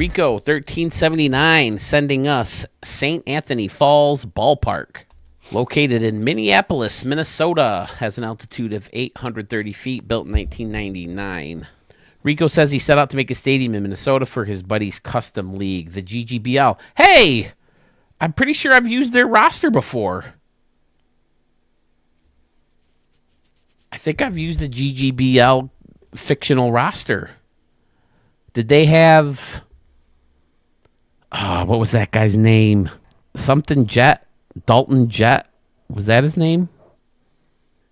Rico 1379 sending us St. Anthony Falls Ballpark. Located in Minneapolis, Minnesota, has an altitude of 830 feet, built in 1999. Rico says he set out to make a stadium in Minnesota for his buddy's custom league, the GGBL. Hey, I'm pretty sure I've used their roster before. I think I've used the GGBL fictional roster. Did they have... what was that guy's name? Something Jet? Dalton Jet? Was that his name?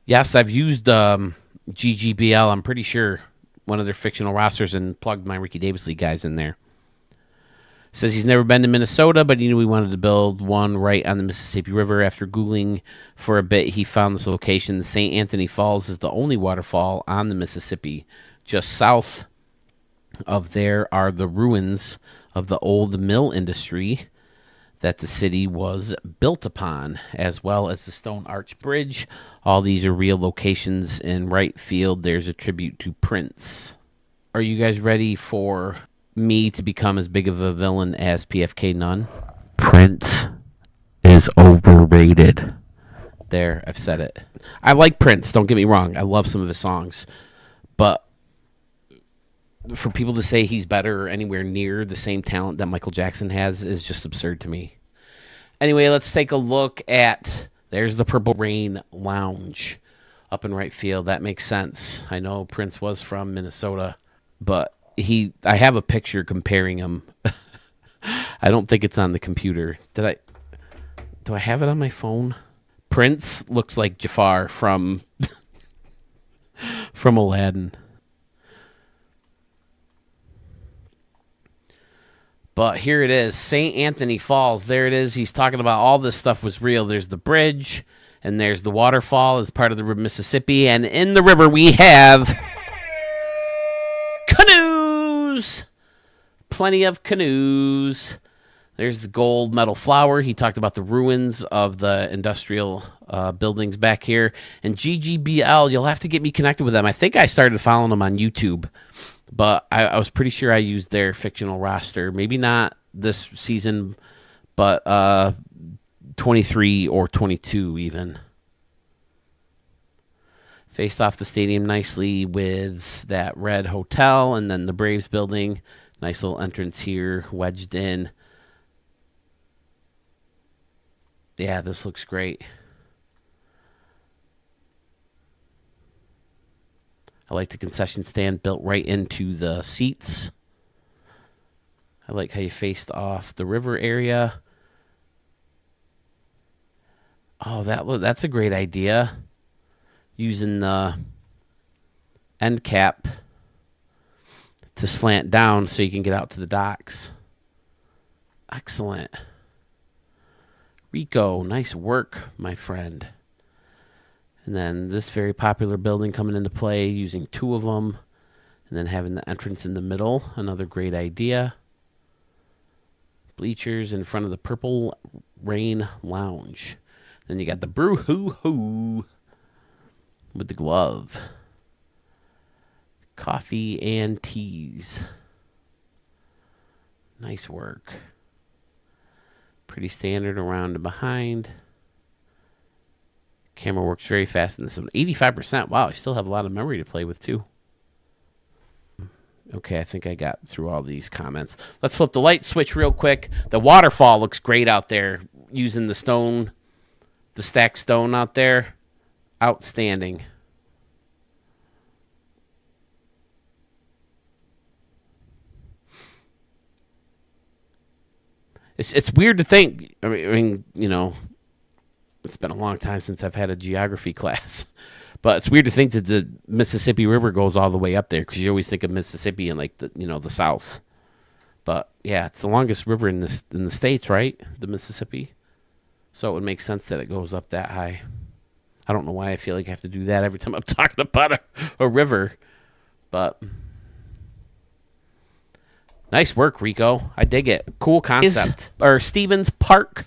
Yes, I've used GGBL, I'm pretty sure, one of their fictional rosters, and plugged my Ricky Davis League guys in there. Says he's never been to Minnesota, but he knew he wanted to build one right on the Mississippi River. After Googling for a bit, he found this location. The St. Anthony Falls is the only waterfall on the Mississippi. Just south of there are the ruins of the old mill industry that the city was built upon, as well as the Stone Arch Bridge. All these are real locations. In right field, there's a tribute to Prince. Are you guys ready for me to become as big of a villain as PFK Nunn? Prince is overrated. There, I've said it. I like Prince, don't get me wrong. I love some of his songs. But for people to say he's better or anywhere near the same talent that Michael Jackson has is just absurd to me. Anyway, let's take a look at... There's the Purple Rain Lounge up in right field. That makes sense. I know Prince was from Minnesota, but I have a picture comparing him. I don't think it's on the computer. Do I have it on my phone? Prince looks like Jafar from Aladdin. But here it is, St. Anthony Falls. There it is. He's talking about all this stuff was real. There's the bridge, and there's the waterfall as part of the Mississippi. And in the river we have canoes. Plenty of canoes. There's the gold medal flower. He talked about the ruins of the industrial buildings back here. And GGBL, you'll have to get me connected with them. I think I started following them on YouTube. But I was pretty sure I used their fictional roster. Maybe not this season, but 23 or 22 even. Faced off the stadium nicely with that red hotel and then the Braves building. Nice little entrance here, wedged in. Yeah, this looks great. I like the concession stand built right into the seats. I like how you faced off the river area. Oh, that's a great idea. Using the end cap to slant down so you can get out to the docks. Excellent. Rico, nice work, my friend. And then this very popular building coming into play, using two of them. And then having the entrance in the middle. Another great idea. Bleachers in front of the Purple Rain Lounge. Then you got the Brew Hoo Hoo with the glove. Coffee and teas. Nice work. Pretty standard around and behind. Camera works very fast in this one. 85%. Wow, I still have a lot of memory to play with, too. Okay, I think I got through all these comments. Let's flip the light switch real quick. The waterfall looks great out there. Using the stone, the stacked stone out there. Outstanding. It's weird to think. I mean, you know, it's been a long time since I've had a geography class. But it's weird to think that the Mississippi River goes all the way up there, because you always think of Mississippi in like the South. But yeah, it's the longest river in the states, right? The Mississippi. So it would make sense that it goes up that high. I don't know why I feel like I have to do that every time I'm talking about a river. But nice work, Rico. I dig it. Cool concept. Stevens Park,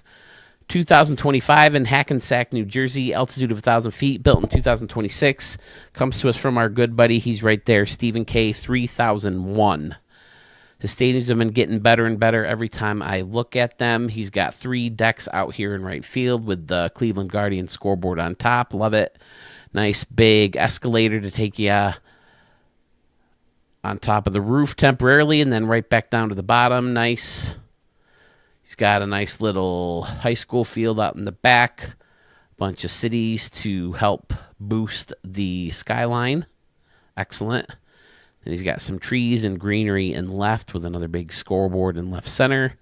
2025 in Hackensack, New Jersey. Altitude of 1,000 feet. Built in 2026. Comes to us from our good buddy. He's right there. Stephen K. 3001. His stadiums have been getting better and better every time I look at them. He's got 3 decks out here in right field with the Cleveland Guardians scoreboard on top. Love it. Nice big escalator to take you on top of the roof temporarily and then right back down to the bottom. Nice. He's got a nice little high school field out in the back. Bunch of cities to help boost the skyline. Excellent. And he's got some trees and greenery in left with another big scoreboard in left center,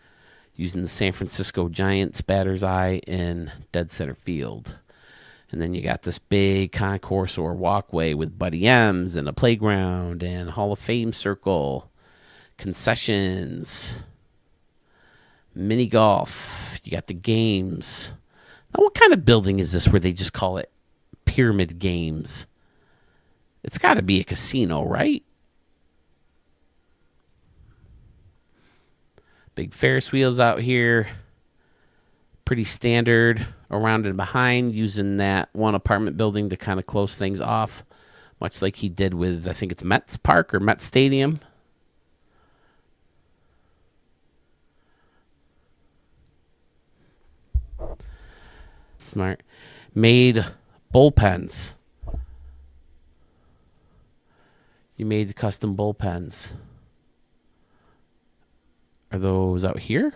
using the San Francisco Giants batter's eye in dead center field. And then you got this big concourse or walkway with Buddy M's and a playground and Hall of Fame circle, concessions, mini golf. You got the games. Now, what kind of building is this where they just call it Pyramid Games? It's got to be a casino, right? Big Ferris wheels out here. Pretty standard around and behind, using that one apartment building to kind of close things off, much like he did with, I think it's Mets Park or Mets Stadium. Smart. Made bullpens. You made custom bullpens. Are those out here?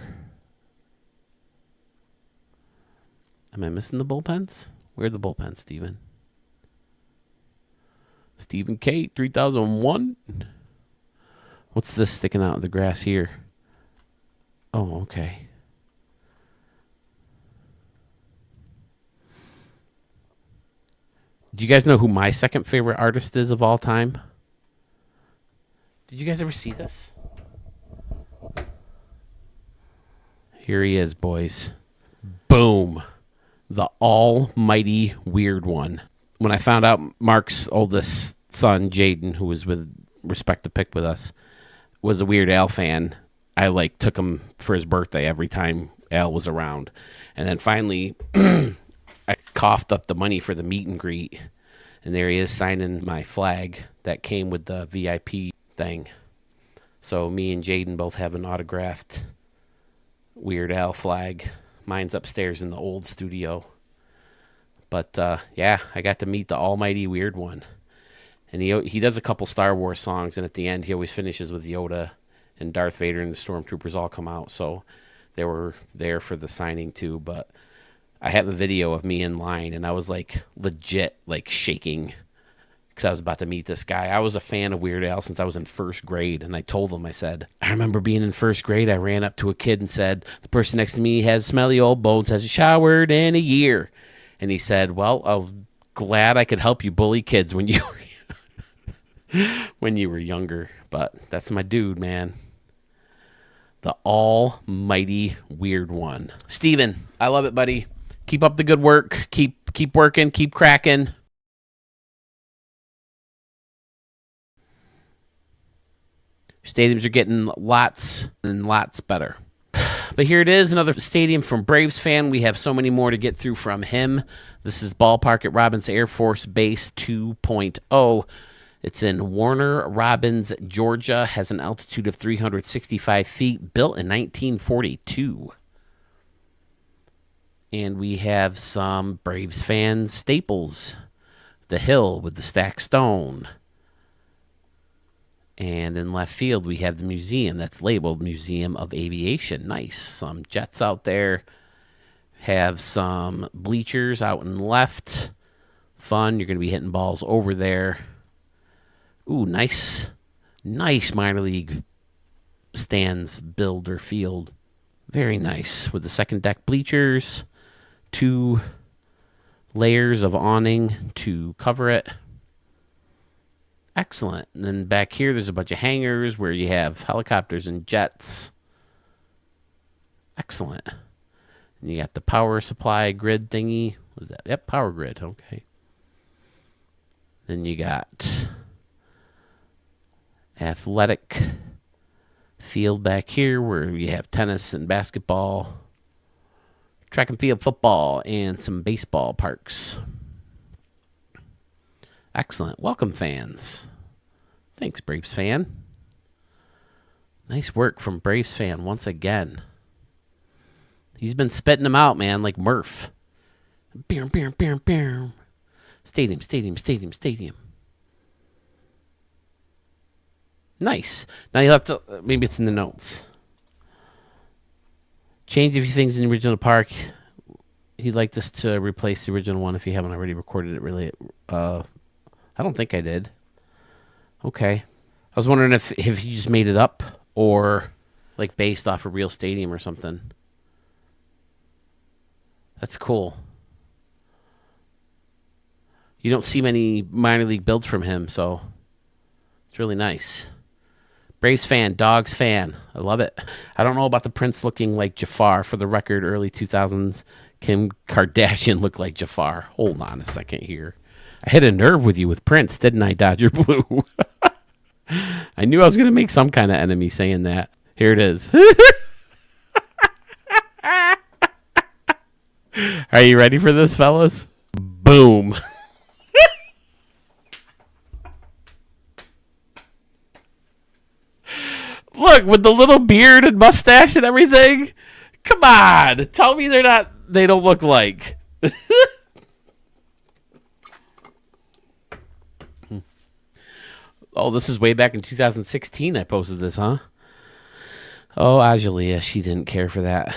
Am I missing the bullpens? Where are the bullpens, Steven? Stephen K, 3001. What's this sticking out of the grass here? Oh, okay. Do you guys know who my second favorite artist is of all time? Did you guys ever see this? Here he is, boys. Boom. The almighty Weird One. When I found out Mark's oldest son, Jaden, who was with Respect the Pick with us, was a Weird Al fan, I took him for his birthday every time Al was around. And then finally, I coughed up the money for the meet and greet. And there he is signing my flag that came with the VIP thing. So me and Jaden both have an autographed Weird Al flag. Mine's upstairs in the old studio. But yeah, I got to meet the almighty Weird One. And he does a couple Star Wars songs, and at the end he always finishes with Yoda and Darth Vader and the Stormtroopers all come out. So they were there for the signing too. But I have a video of me in line, and I was legit shaking because I was about to meet this guy. I was a fan of Weird Al since I was in first grade, and I told him, I said, I remember being in first grade, I ran up to a kid and said, the person next to me has smelly old bones, hasn't showered in a year. And he said, well, I'm glad I could help you bully kids when you were, when you were younger. But that's my dude, man. The almighty Weird One. Steven, I love it, buddy. Keep up the good work. Keep working. Keep cracking. Stadiums are getting lots and lots better. But here it is, another stadium from Braves fan. We have so many more to get through from him. This is Ballpark at Robins Air Force Base 2.0. It's in Warner Robins, Georgia. Has an altitude of 365 feet. Built in 1942. And we have some Braves fans staples. The Hill with the stacked stone. And in left field, we have the museum that's labeled Museum of Aviation. Nice. Some jets out there. Have some bleachers out in left. Fun. You're going to be hitting balls over there. Ooh, nice. Nice minor league stands, build, or field. Very nice. With the second deck bleachers. 2 layers of awning to cover it. Excellent. And then back here, there's a bunch of hangars where you have helicopters and jets. Excellent. And you got the power supply grid thingy. What is that? Yep, power grid. Okay. Then you got athletic field back here where you have tennis and basketball, track and field football, and some baseball parks. Excellent. Welcome, fans. Thanks, Braves fan. Nice work from Braves fan once again. He's been spitting them out, man, like Murph. Beer, beer, beer, beer. Stadium, stadium, stadium, stadium. Nice. Now you'll have to, maybe it's in the notes. Change a few things in the original park. He'd like this to replace the original one if you haven't already recorded it. Really, I don't think I did. Okay. I was wondering if he just made it up or like based off a real stadium or something. That's cool. You don't see many minor league builds from him, so it's really nice. Braves fan, Dogs fan. I love it. I don't know about the Prince looking like Jafar. For the record, early 2000s, Kim Kardashian looked like Jafar. Hold on a second here. I hit a nerve with you with Prince, didn't I, Dodger Blue? I knew I was going to make some kind of enemy saying that. Here it is. Are you ready for this, fellas? Boom. Look, with the little beard and mustache and everything. Come on. Tell me they don't look like. Oh, this is way back in 2016 I posted this, huh? Oh, Ajalia, she didn't care for that.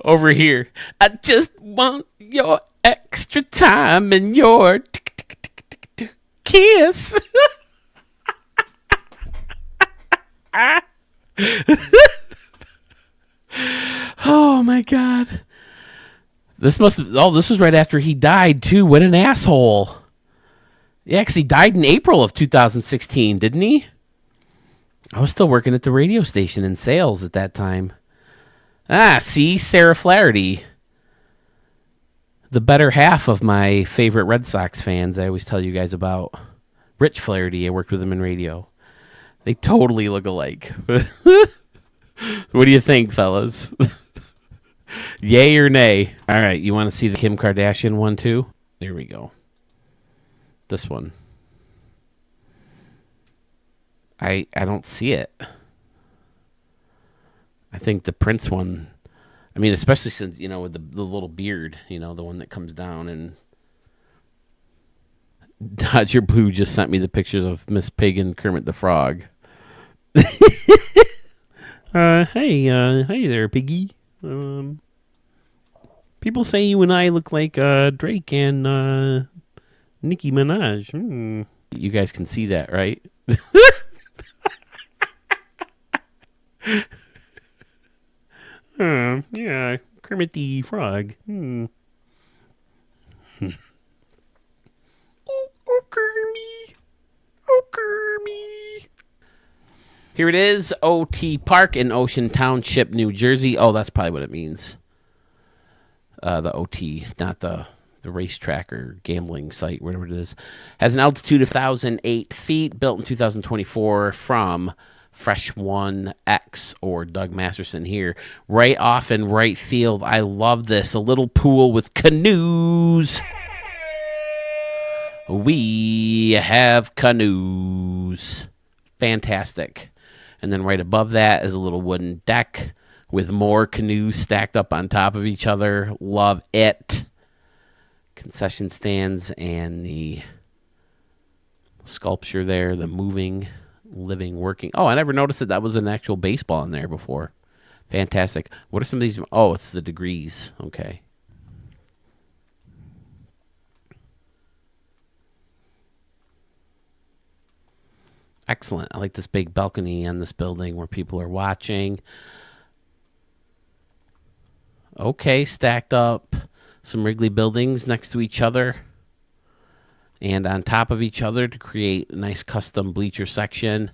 Over here. I just want your extra time and your kiss. Oh my God. This was right after he died too. What an asshole. Yeah, 'cause he died in April of 2016, didn't he? I was still working at the radio station in sales at that time. Ah, see, Sarah Flaherty. The better half of my favorite Red Sox fans I always tell you guys about. Rich Flaherty, I worked with him in radio. They totally look alike. What do you think, fellas? Yay or nay? All right, you want to see the Kim Kardashian one too? There we go. This one. I don't see it. I think the Prince one, I mean, especially since, with the little beard, the one that comes down. And Dodger Blue just sent me the pictures of Miss Pig and Kermit the Frog. Hey there, Piggy. People say you and I look like Drake and Nicki Minaj. You guys can see that, right? Yeah, Kermit the Frog. Oh, Kermit. Oh, Kermit. Here it is, OT Park in Ocean Township, New Jersey. Oh, that's probably what it means. The OT, not the racetrack or gambling site, whatever it is. Has an altitude of 1,008 feet, built in 2024 from Fresh One X or Doug Masterson here. Right off in right field. I love this. A little pool with canoes. We have canoes. Fantastic. And then right above that is a little wooden deck with more canoes stacked up on top of each other. Love it. Concession stands and the sculpture there, the moving, living, working. Oh, I never noticed that was an actual baseball in there before. Fantastic. What are some of these? Oh, it's the degrees. Okay. Excellent. I like this big balcony on this building where people are watching. Okay, stacked up some Wrigley buildings next to each other and on top of each other to create a nice custom bleacher section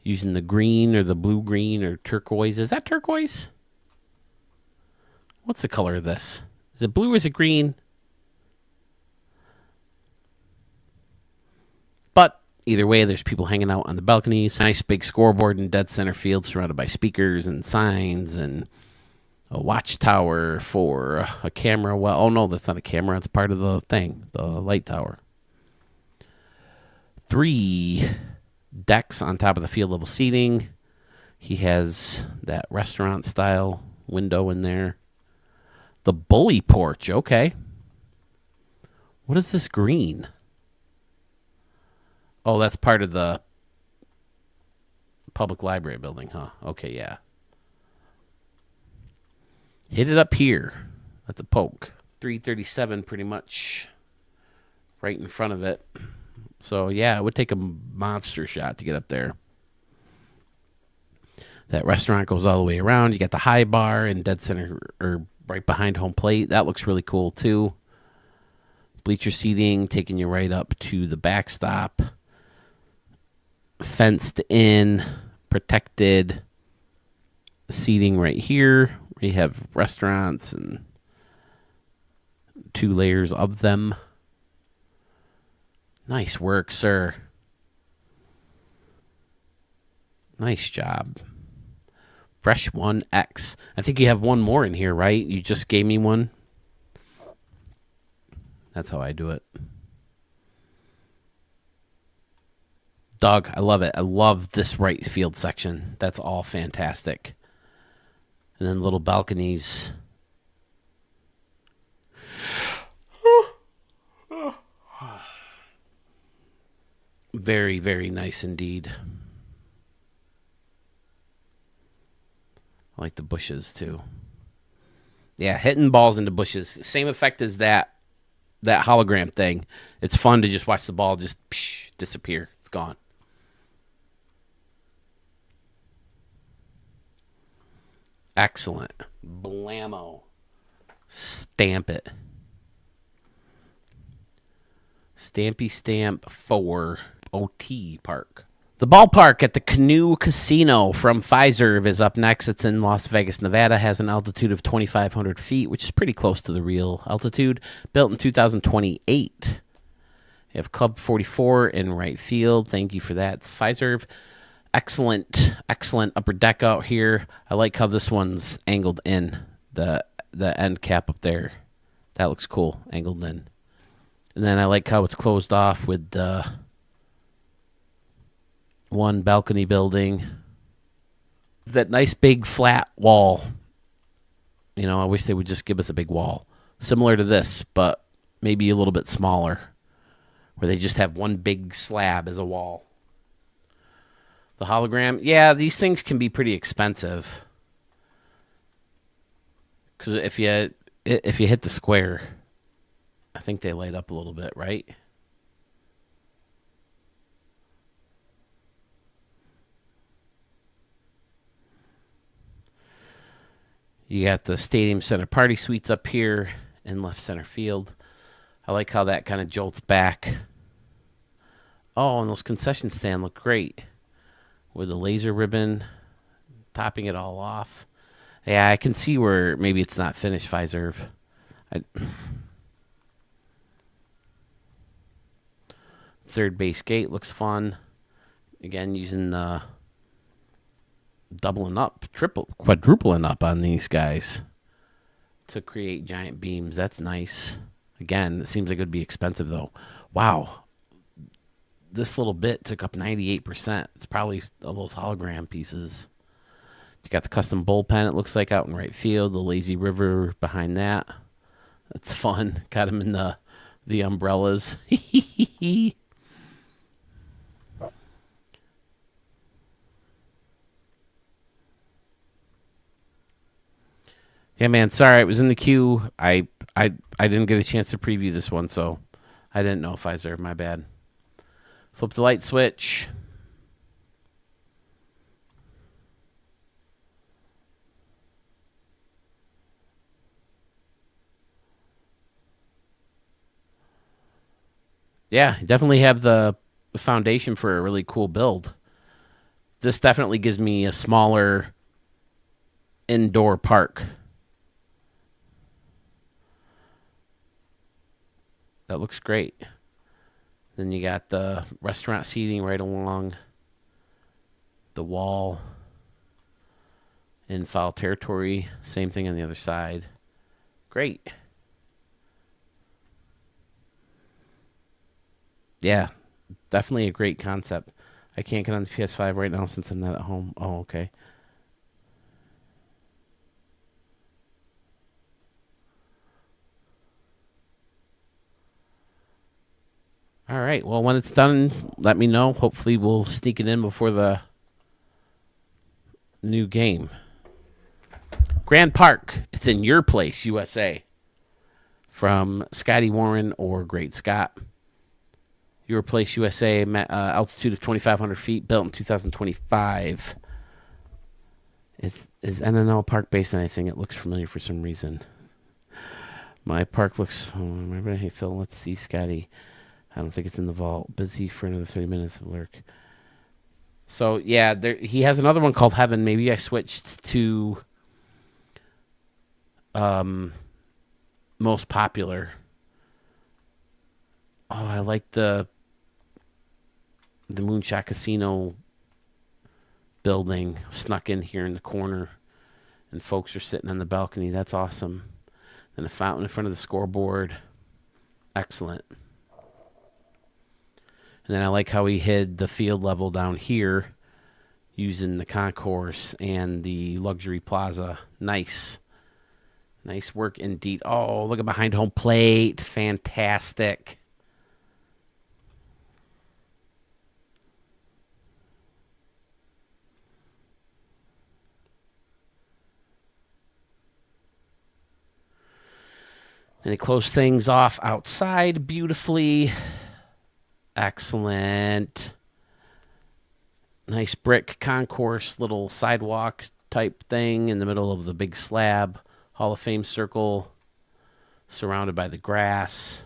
using the green or the blue-green or turquoise. Is that turquoise? What's the color of this? Is it blue or is it green? But Either way, there's people hanging out on the balconies. Nice big scoreboard in dead center field surrounded by speakers and signs and a watchtower for a camera. Well, oh no, that's not a camera. It's part of the thing, the light tower. 3 decks on top of the field level seating. He has that restaurant style window in there. The bully porch. Okay. What is this green? Oh, that's part of the public library building, huh? Okay, yeah. Hit it up here. That's a poke. 337 pretty much right in front of it. So, yeah, it would take a monster shot to get up there. That restaurant goes all the way around. You got the high bar in dead center, or right behind home plate. That looks really cool, too. Bleacher seating taking you right up to the backstop. Fenced in, protected seating right here. We have restaurants and 2 layers of them. Nice work, sir. Nice job. Fresh 1X. I think you have one more in here, right? You just gave me one. That's how I do it. Doug, I love it. I love this right field section. That's all fantastic. And then little balconies. Very, very nice indeed. I like the bushes too. Yeah, hitting balls into bushes. Same effect as that hologram thing. It's fun to just watch the ball just disappear. It's gone. Excellent. Blammo. Stamp it. Stampy stamp for OT Park. The ballpark at the Canoe Casino from Fiserv is up next. It's in Las Vegas, Nevada. Has an altitude of 2,500 feet, which is pretty close to the real altitude. Built in 2028. You have Club 44 in right field. Thank you for that. It's Fiserv. Excellent upper deck out here. I like how this one's angled in, the end cap up there. That looks cool, angled in. And then I like how it's closed off with the one balcony building. That nice big flat wall. You know, I wish they would just give us a big wall. Similar to this, but maybe a little bit smaller. Where they just have one big slab as a wall. The hologram, yeah, these things can be pretty expensive. Because if you hit the square, I think they light up a little bit, right? You got the Stadium Center Party Suites up here in left center field. I like how that kind of jolts back. Oh, and those concession stand look great. With the laser ribbon topping it all off. Yeah, I can see where maybe it's not finished, Fiserv. Third base gate looks fun. Again, using the doubling up, quadrupling up on these guys to create giant beams. That's nice. Again, it seems like it would be expensive, though. Wow. This little bit took up 98%. It's probably all those hologram pieces. You got the custom bullpen, it looks like, out in right field. The lazy river behind that. That's fun. Got him in the umbrellas. Yeah, man. Sorry, it was in the queue. I didn't get a chance to preview this one, so I didn't know if I deserved. My bad. Flip the light switch. Yeah, definitely have the foundation for a really cool build. This definitely gives me a smaller indoor park. That looks great. Then you got the restaurant seating right along the wall in foul territory. Same thing on the other side. Great. Yeah, definitely a great concept. I can't get on the PS5 right now since I'm not at home. Oh, okay. All right. Well, when it's done, let me know. Hopefully, we'll sneak it in before the new game. Grand Park. It's in your place, USA. From Scotty Warren or Great Scott. Your place, USA. Altitude of 2,500 feet. Built in 2025. Is NNL Park based on anything? It looks familiar for some reason. My park looks. Remember, hey Phil. Let's see, Scotty. I don't think it's in the vault. Busy for another 30 minutes of lurk. So yeah, he has another one called Heaven. Maybe I switched to most popular. Oh, I like the Moonshot Casino building snuck in here in the corner, and folks are sitting on the balcony. That's awesome. And a fountain in front of the scoreboard. Excellent. And then I like how he hid the field level down here using the concourse and the luxury plaza. Nice. Nice work indeed. Oh, look at behind home plate. Fantastic. And he closed things off outside beautifully. Excellent. Nice brick concourse, little sidewalk type thing in the middle of the big slab. Hall of Fame circle surrounded by the grass.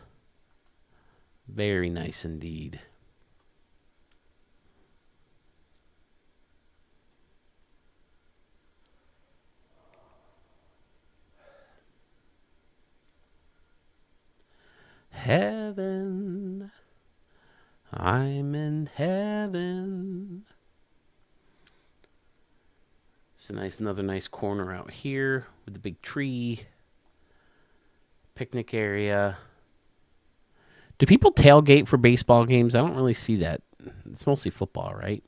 Very nice indeed. Heaven. I'm in heaven. It's another nice corner out here with the big tree. Picnic area. Do people tailgate for baseball games? I don't really see that. It's mostly football, right?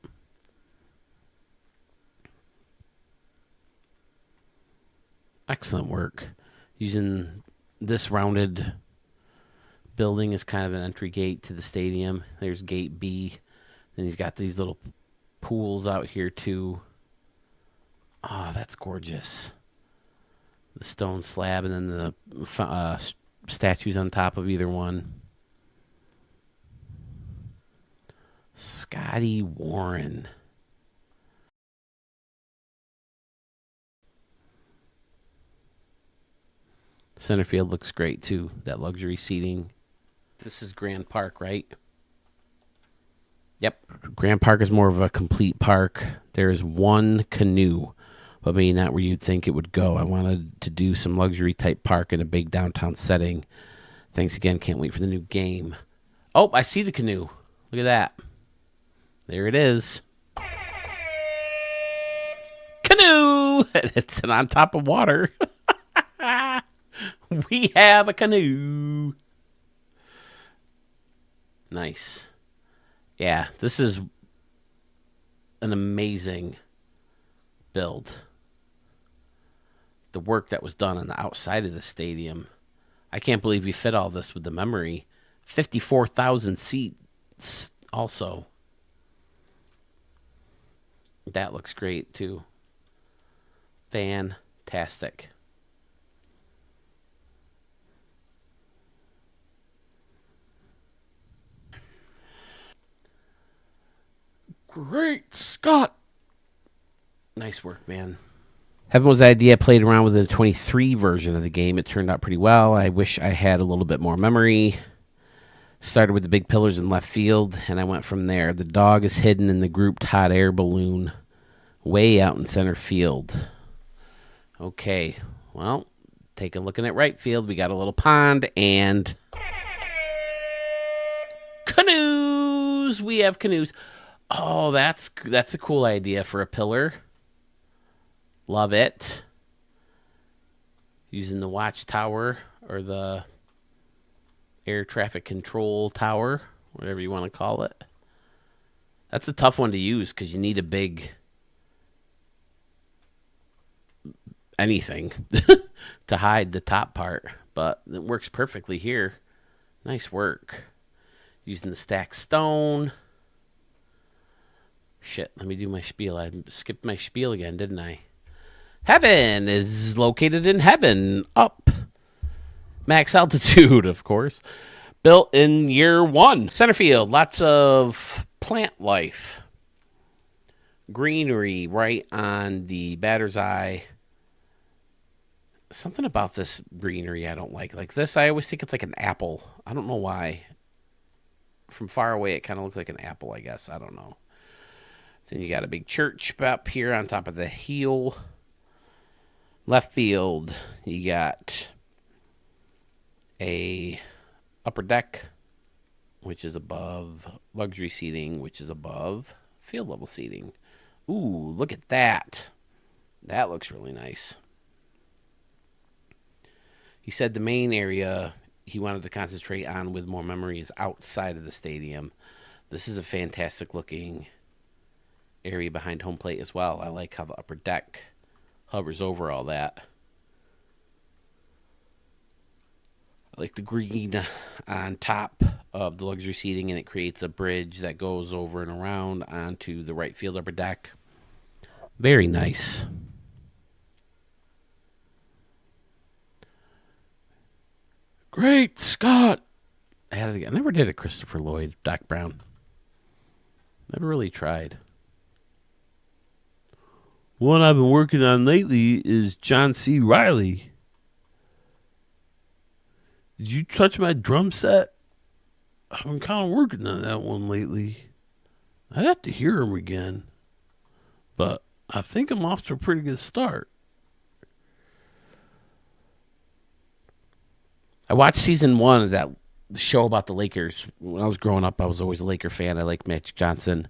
Excellent work. Using this rounded building is kind of an entry gate to the stadium. There's gate B. Then he's got these little pools out here too. Oh, that's gorgeous. The stone slab and then the statues on top of either one. Scotty Warren. Center field looks great too. That luxury seating. This is Grand Park, right? Yep. Grand Park is more of a complete park. There's one canoe, but maybe not where you'd think it would go. I wanted to do some luxury type park in a big downtown setting. Thanks again. Can't wait for the new game. Oh, I see the canoe. Look at that. There it is. Canoe! It's on top of water. We have a canoe. Nice. Yeah, this is an amazing build. The work that was done on the outside of the stadium. I can't believe we fit all this with the memory. 54,000 seats also. That looks great too. Fantastic. Great Scott. Nice work, man. Heaven was the idea. I played around with the 23 version of the game. It turned out pretty well. I wish I had a little bit more memory. Started with the big pillars in left field, and I went from there. The dog is hidden in the grouped hot air balloon way out in center field. Okay, well, take a look at right field. We got a little pond and canoe. canoes. We have canoes. Oh, that's a cool idea for a pillar. Love it. Using the watchtower or the air traffic control tower, whatever you want to call it. That's a tough one to use because you need a big anything to hide the top part, but it works perfectly here. Nice work. Using the stacked stone. Shit, let me do my spiel. I skipped my spiel again, didn't I? Heaven is located in heaven, up. Max altitude, of course. Built in year 1. Center field, lots of plant life. Greenery right on the batter's eye. Something about this greenery I don't like. Like this, I always think it's like an apple. I don't know why. From far away, it kind of looks like an apple, I guess. I don't know. Then you got a big church up here on top of the hill. Left field, you got a upper deck, which is above luxury seating, which is above field level seating. Ooh, look at that. That looks really nice. He said the main area he wanted to concentrate on with more memory is outside of the stadium. This is a fantastic looking area behind home plate as well. I like how the upper deck hovers over all that. I like the green on top of the luxury seating, and it creates a bridge that goes over and around onto the right field upper deck. Very nice. Great Scott! I never did a Christopher Lloyd, Doc Brown. Never really tried. One I've been working on lately is John C. Reilly. Did you touch my drum set? I've been kind of working on that one lately. I have to hear him again. But I think I'm off to a pretty good start. I watched season 1 of that show about the Lakers. When I was growing up, I was always a Laker fan. I liked Magic Johnson.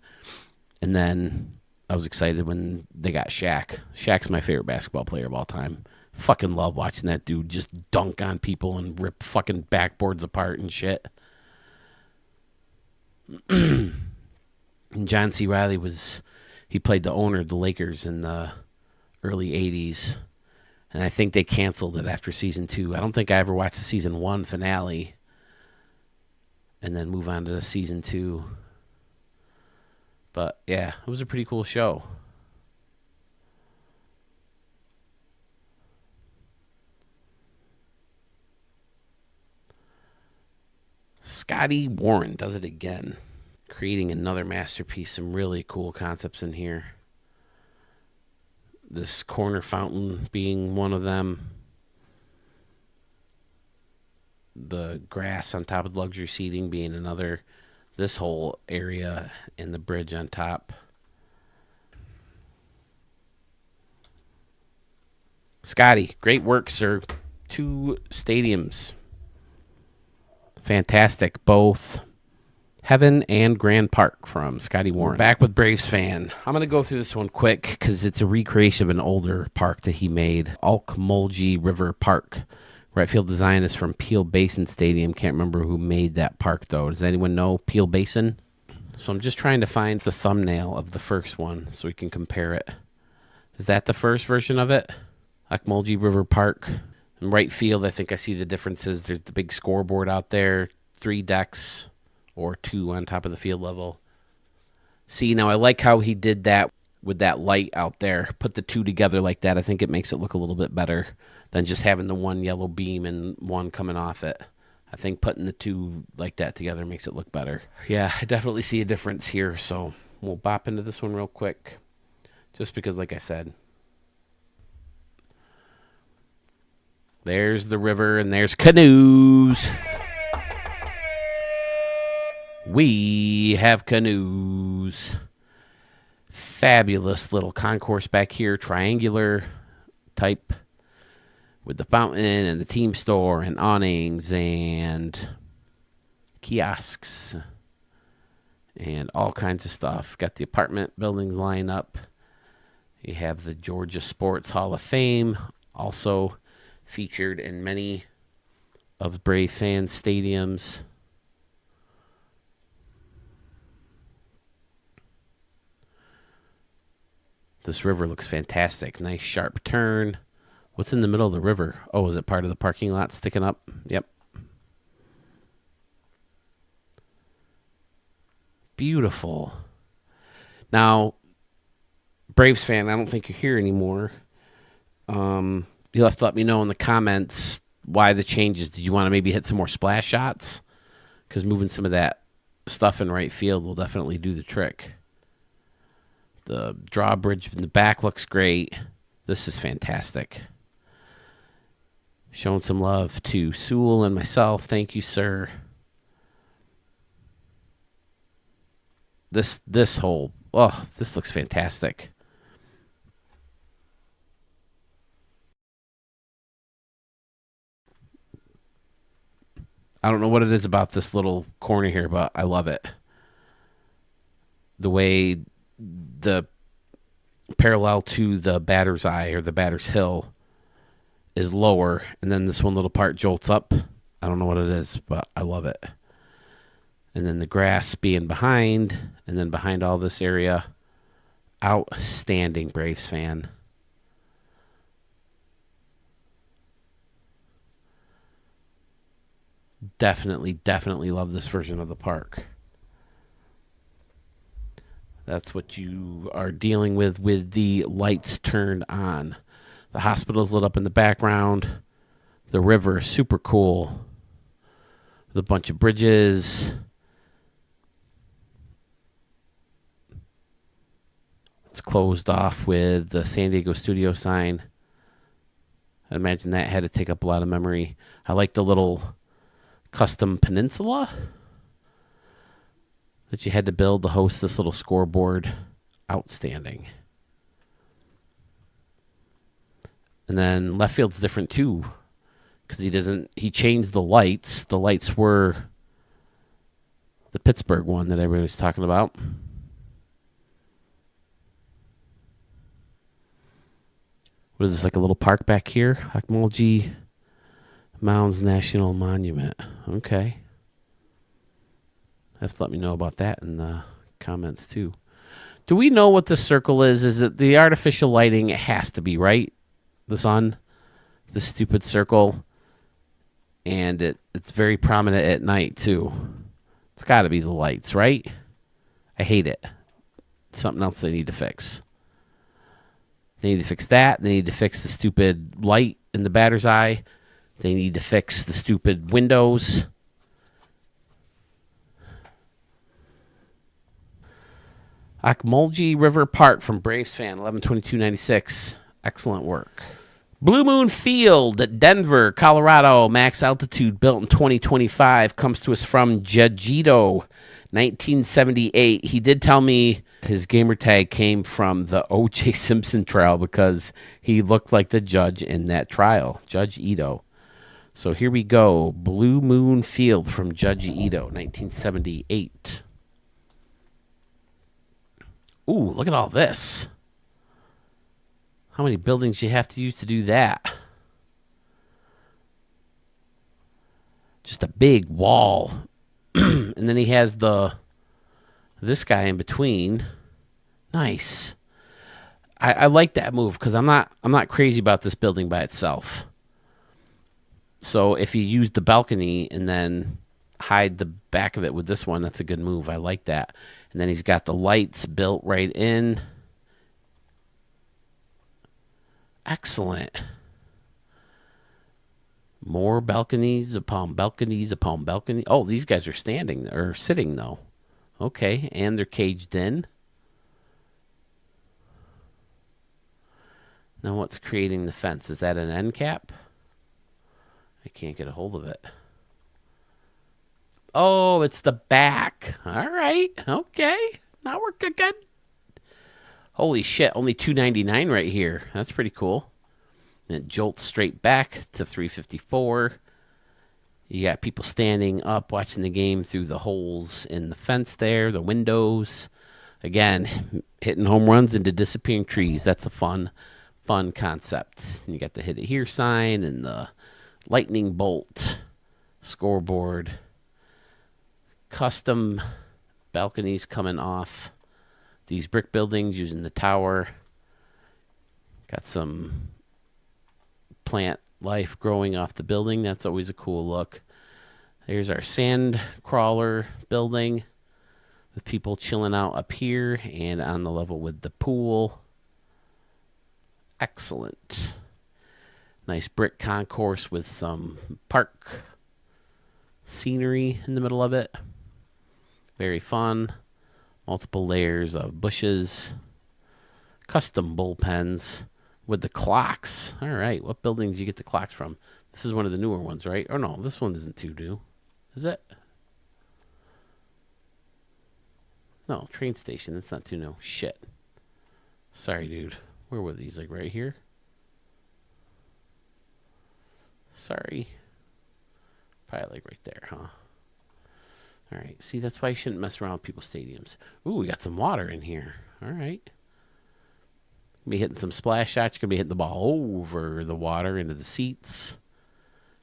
And then I was excited when they got Shaq. Shaq's my favorite basketball player of all time. Fucking love watching that dude just dunk on people and rip fucking backboards apart and shit. And John C. Reilly he played the owner of the Lakers in the early 80s. And I think they canceled it after season 2. I don't think I ever watched the season 1 finale and then move on to the season 2. But yeah, it was a pretty cool show. Scotty Warren does it again. Creating another masterpiece. Some really cool concepts in here. This corner fountain being one of them. The grass on top of the luxury seating being another. This whole area and the bridge on top. Scotty, great work, sir. 2 stadiums. Fantastic. Both Heaven and Grand Park from Scotty Warren. Back with Braves fan. I'm going to go through this one quick because it's a recreation of an older park that he made. Ocmulgee River Park. Right field design is from Peel Basin Stadium. Can't remember who made that park, though. Does anyone know Peel Basin? So I'm just trying to find the thumbnail of the first one so we can compare it. Is that the first version of it? Ocmulgee River Park. In right field, I think I see the differences. There's the big scoreboard out there. 3 decks. Or 2 on top of the field level. See, now I like how he did that with that light out there. Put the 2 together like that. I think it makes it look a little bit better than just having the one yellow beam and one coming off it. I think putting the 2 like that together makes it look better. Yeah, I definitely see a difference here. So we'll bop into this one real quick. Just because, like I said, there's the river and there's canoes. We have canoes. Fabulous little concourse back here, triangular type, with the fountain and the team store and awnings and kiosks and all kinds of stuff. Got the apartment buildings lined up. You have the Georgia Sports Hall of Fame, also featured in many of Brave fans' stadiums. This river looks fantastic. Nice sharp turn. What's in the middle of the river? Oh, is it part of the parking lot sticking up? Yep. Beautiful. Now, Braves fan, I don't think you're here anymore. You'll have to let me know in the comments why the changes. Did you want to maybe hit some more splash shots? Because moving some of that stuff in right field will definitely do the trick. The drawbridge in the back looks great. This is fantastic. Showing some love to Sewell and myself. Thank you, sir. This looks fantastic. I don't know what it is about this little corner here, but I love it. The way the parallel to the batter's eye or the batter's hill is lower, and then this one little part jolts up. I don't know what it is, but I love it. And then the grass being behind, and then behind all this area. Outstanding, Braves fan. Definitely love this version of the park. That's what you are dealing with the lights turned on. The hospital's lit up in the background. The river is super cool. With a bunch of bridges. It's closed off with the San Diego studio sign. I imagine that had to take up a lot of memory. I like the little custom peninsula that you had to build to host this little scoreboard. Outstanding. And then left field's different too, because he changed the lights. The lights were the Pittsburgh one that everybody was talking about. What is this, like a little park back here? Ocmulgee Mounds National Monument. Okay. Have to let me know about that in the comments too. Do we know what this circle is? Is it the artificial lighting? It has to be, right? The sun, this stupid circle, and it's very prominent at night too. It's got to be the lights, right? I hate it. It's something else they need to fix. They need to fix that. They need to fix the stupid light in the batter's eye. They need to fix the stupid windows. Ocmulgee River Park from Braves fan, 11/22/96. Excellent work. Blue Moon Field, Denver, Colorado. Max altitude built in 2025. Comes to us from Jajito, 1978. He did tell me his gamer tag came from the O.J. Simpson trial because he looked like the judge in that trial, Judge Ito. So here we go. Blue Moon Field from Judge Ito, 1978. Ooh, look at all this. How many buildings you have to use to do that? Just a big wall. And then he has this guy in between. Nice. I like that move because I'm not crazy about this building by itself. So if you use the balcony and then hide the back of it with this one, that's a good move. I like that. And then he's got the lights built right in. Excellent. More balconies upon balconies upon balcony. Oh, these guys are standing or sitting though. Okay, and they're caged in. Now what's creating the fence? Is that an end cap? I can't get a hold of it. Oh, it's the back. All right. Okay. Now we're good. Holy shit, only $2.99 right here. That's pretty cool. And it jolts straight back to $3.54. You got people standing up watching the game through the holes in the fence there, the windows. Again, hitting home runs into disappearing trees. That's a fun concept. You got the hit it here sign and the lightning bolt scoreboard. Custom balconies coming off these brick buildings using the tower. Got some plant life growing off the building. That's always a cool look. There's our sand crawler building with people chilling out up here and on the level with the pool. Excellent. Nice brick concourse with some park scenery in the middle of it. Very fun. Multiple layers of bushes. Custom bullpens with the clocks. All right. What building do you get the clocks from? This is one of the newer ones, right? Or no, this one isn't too new. Is it? No, train station. That's not too new. Shit. Sorry, dude. Where were these? Like right here? Sorry. Probably like right there, huh? All right. See, that's why you shouldn't mess around with people's stadiums. Ooh, we got some water in here. All right. Be hitting some splash shots. You're going to be hitting the ball over the water into the seats.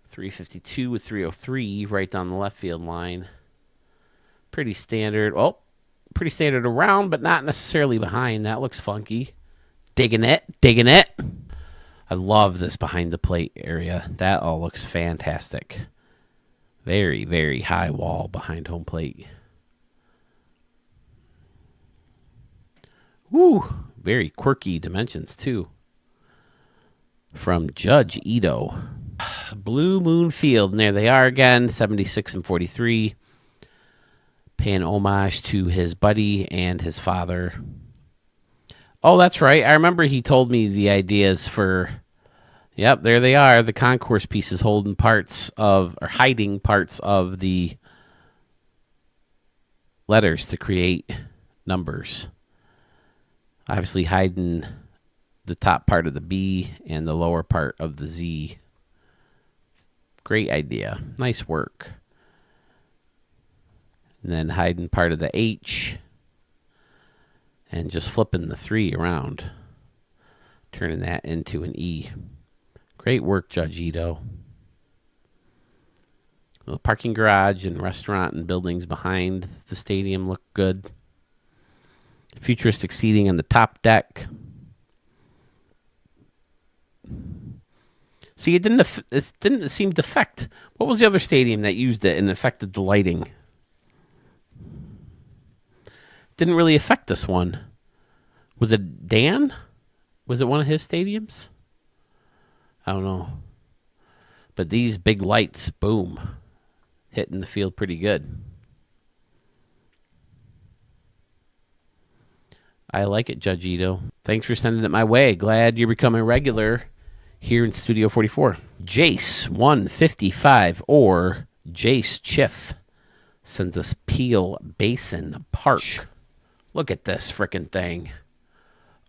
352 with 303 right down the left field line. Pretty standard. Oh, pretty standard around, but not necessarily behind. That looks funky. Digging it. Digging it. I love this behind the plate area. That all looks fantastic. Very, very high wall behind home plate. Woo. Very quirky dimensions, too. From Judge Ito. Blue Moon Field. And there they are again, 76 and 43. Paying homage to his buddy and his father. Oh, that's right. I remember he told me the ideas for... Yep, there they are. The concourse pieces holding parts of... or hiding parts of the letters to create numbers. Obviously hiding the top part of the B and the lower part of the Z. Great idea. Nice work. And then hiding part of the H. And just flipping the 3 around. Turning that into an E. Great work, Judge Ito. The parking garage and restaurant and buildings behind the stadium look good. Futuristic seating on the top deck. See, it didn't seem to affect. What was the other stadium that used it and affected the lighting? Didn't really affect this one. Was it Dan? Was it one of his stadiums? I don't know. But these big lights, boom, hitting the field pretty good. I like it, Judge Ito. Thanks for sending it my way. Glad you're becoming regular here in Studio 44. Jace 155 or Jace Chiff sends us Peel Basin Park. Look at this frickin' thing.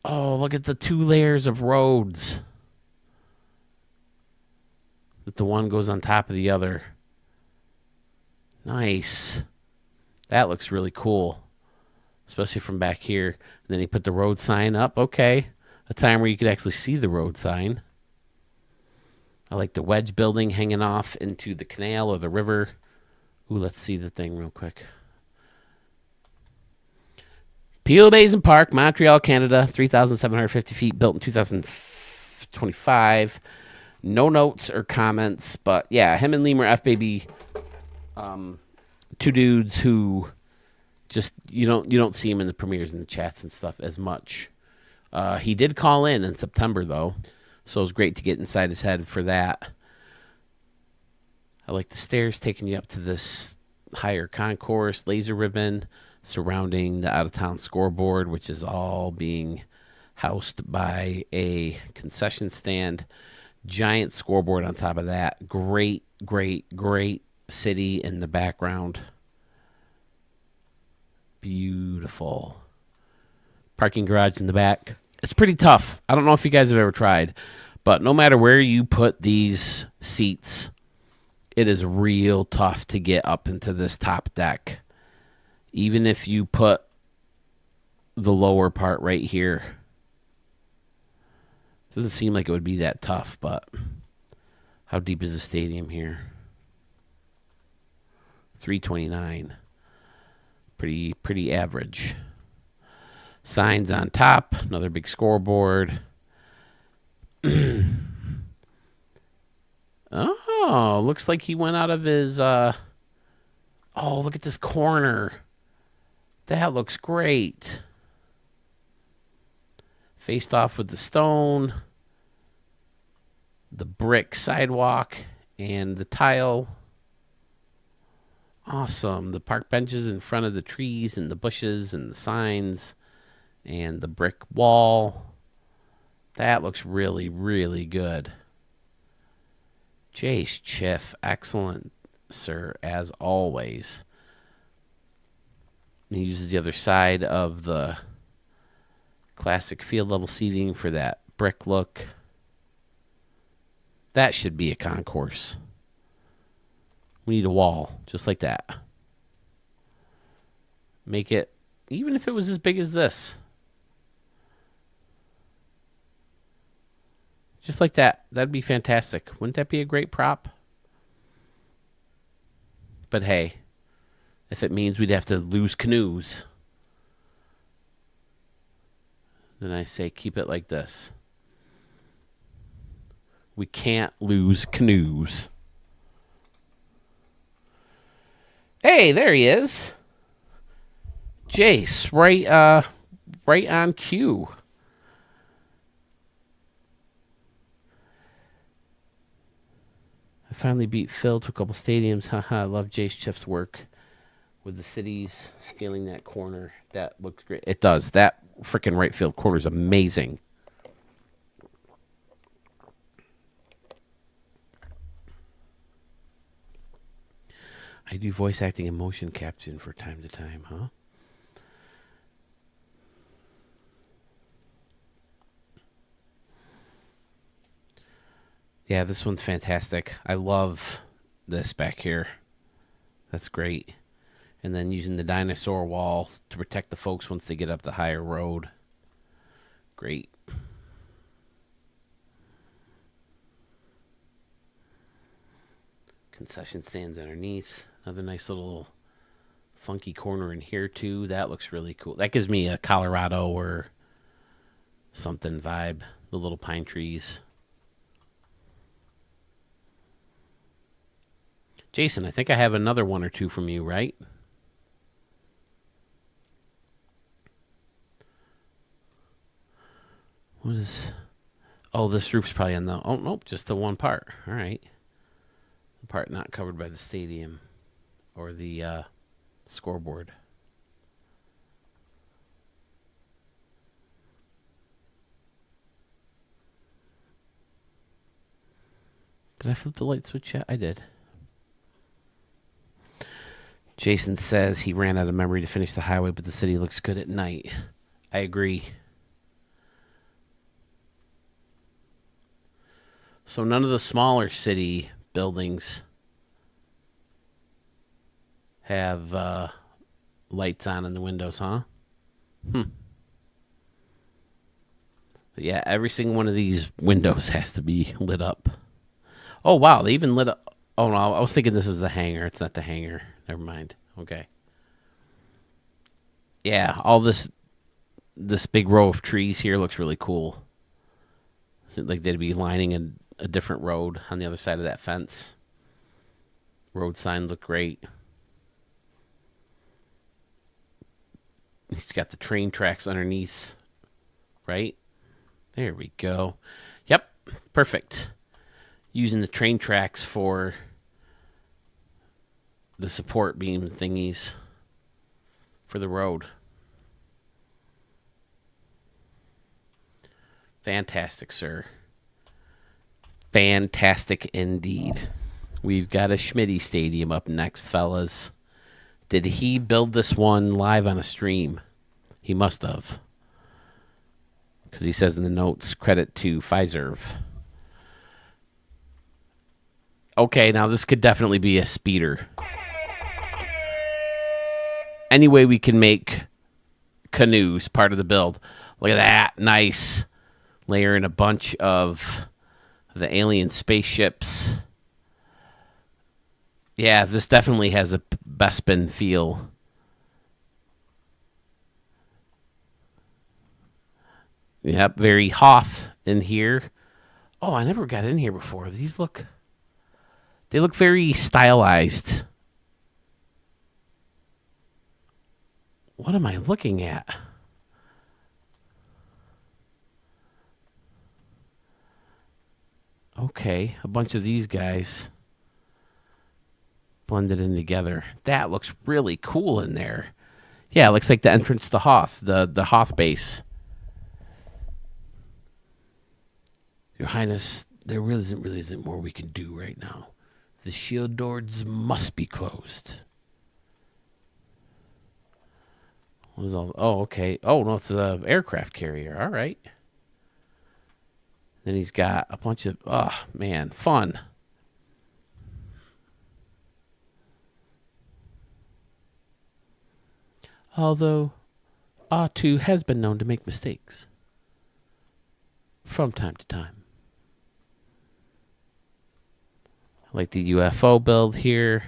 Oh, look at the 2 layers of roads. That the one goes on top of the other. Nice. That looks really cool. Especially from back here. And then he put the road sign up. Okay. A time where you could actually see the road sign. I like the wedge building hanging off into the canal or the river. Ooh, let's see the thing real quick. Peel Basin Park, Montreal, Canada. 3,750 feet, built in 2025. No notes or comments. But yeah, him and Lemur F-Baby. 2 dudes who... just you don't see him in the premieres and the chats and stuff as much. He did call in September though, so it was great to get inside his head for that. I like the stairs taking you up to this higher concourse, laser ribbon surrounding the out-of-town scoreboard, which is all being housed by a concession stand. Giant scoreboard on top of that. Great, great, great city in the background. Beautiful. Parking garage in the back. It's pretty tough. I don't know if you guys have ever tried, but no matter where you put these seats, it is real tough to get up into this top deck. Even if you put the lower part right here. Doesn't seem like it would be that tough, but how deep is the stadium here? 329. Pretty average. Signs on top. Another big scoreboard. Oh, looks like he went out of his... Oh, look at this corner. That looks great. Faced off with the stone, the brick sidewalk, and the tile. Awesome. The park benches in front of the trees and the bushes and the signs and the brick wall. That looks really, really good. Jace Chiff, excellent, sir, as always. He uses the other side of the classic field level seating for that brick look. That should be a concourse. We need a wall just like that. Make it, even if it was as big as this. Just like that. That'd be fantastic. Wouldn't that be a great prop? But hey, if it means we'd have to lose canoes, then I say keep it like this. We can't lose canoes. Hey, there he is. Jace, right on cue. I finally beat Phil to a couple stadiums. Haha, I love Jace Chiff's work with the cities stealing that corner. That looks great. It does. That freaking right field corner is amazing. I do voice acting and motion caption for time to time, huh? Yeah, this one's fantastic. I love this back here. That's great. And then using the dinosaur wall to protect the folks once they get up the higher road. Great. Concession stands underneath. Another nice little funky corner in here too. That looks really cool. That gives me a Colorado or something vibe. The little pine trees. Jason, I think I have another one or two from you, right? What is... Oh, this roof's probably on the... Oh, nope, just the one part. All right. The part not covered by the stadium or the scoreboard. Did I flip the light switch yet? I did. Jason says he ran out of memory to finish the highway, but the city looks good at night. I agree. So none of the smaller city buildings have lights on in the windows, huh? But yeah, every single one of these windows has to be lit up. Oh, wow, they even lit up. Oh, no, I was thinking this was the hangar. It's not the hangar. Never mind. Okay. Yeah, all this big row of trees here looks really cool. Seems like they'd be lining a different road on the other side of that fence. Road signs look great. He's got the train tracks underneath, right? There we go. Yep, perfect. Using the train tracks for the support beam thingies for the road. Fantastic, sir. Fantastic indeed. We've got a Schmitty Stadium up next, fellas. Did he build this one live on a stream? He must have. Because he says in the notes, credit to Pfizer. Okay, now this could definitely be a speeder. Any way we can make canoes part of the build. Look at that. Nice. Layer in a bunch of the alien spaceships. Yeah, this definitely has a Bespin feel. Yep, very Hoth in here. Oh, I never got in here before. These look... They look very stylized. What am I looking at? Okay, a bunch of these guys blended in together. That looks really cool in there. Yeah, it looks like the entrance to Hoth, the Hoth base. Your Highness, there really isn't more we can do right now. The shield doors must be closed. What is all? Oh, okay. Oh no, it's an aircraft carrier. All right. Then he's got a bunch of, oh man, fun. Although, R2 has been known to make mistakes from time to time. I like the UFO build here.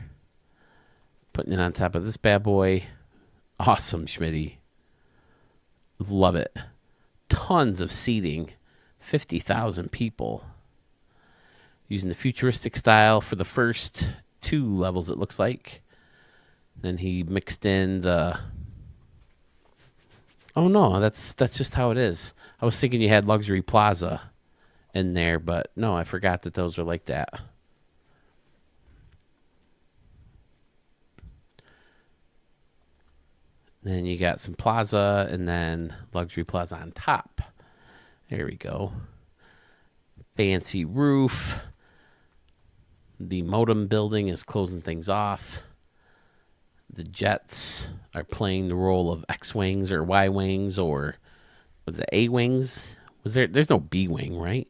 Putting it on top of this bad boy. Awesome, Schmitty. Love it. Tons of seating. 50,000 people. Using the futuristic style for the first 2 levels, it looks like. Then he mixed in the... Oh no, that's just how it is. I was thinking you had Luxury Plaza in there, but no, I forgot that those are like that. Then you got some Plaza and then Luxury Plaza on top. There we go. Fancy roof. The modem building is closing things off. The jets are playing the role of X-wings or Y-wings, or was it A-wings? There's no B-wing, right?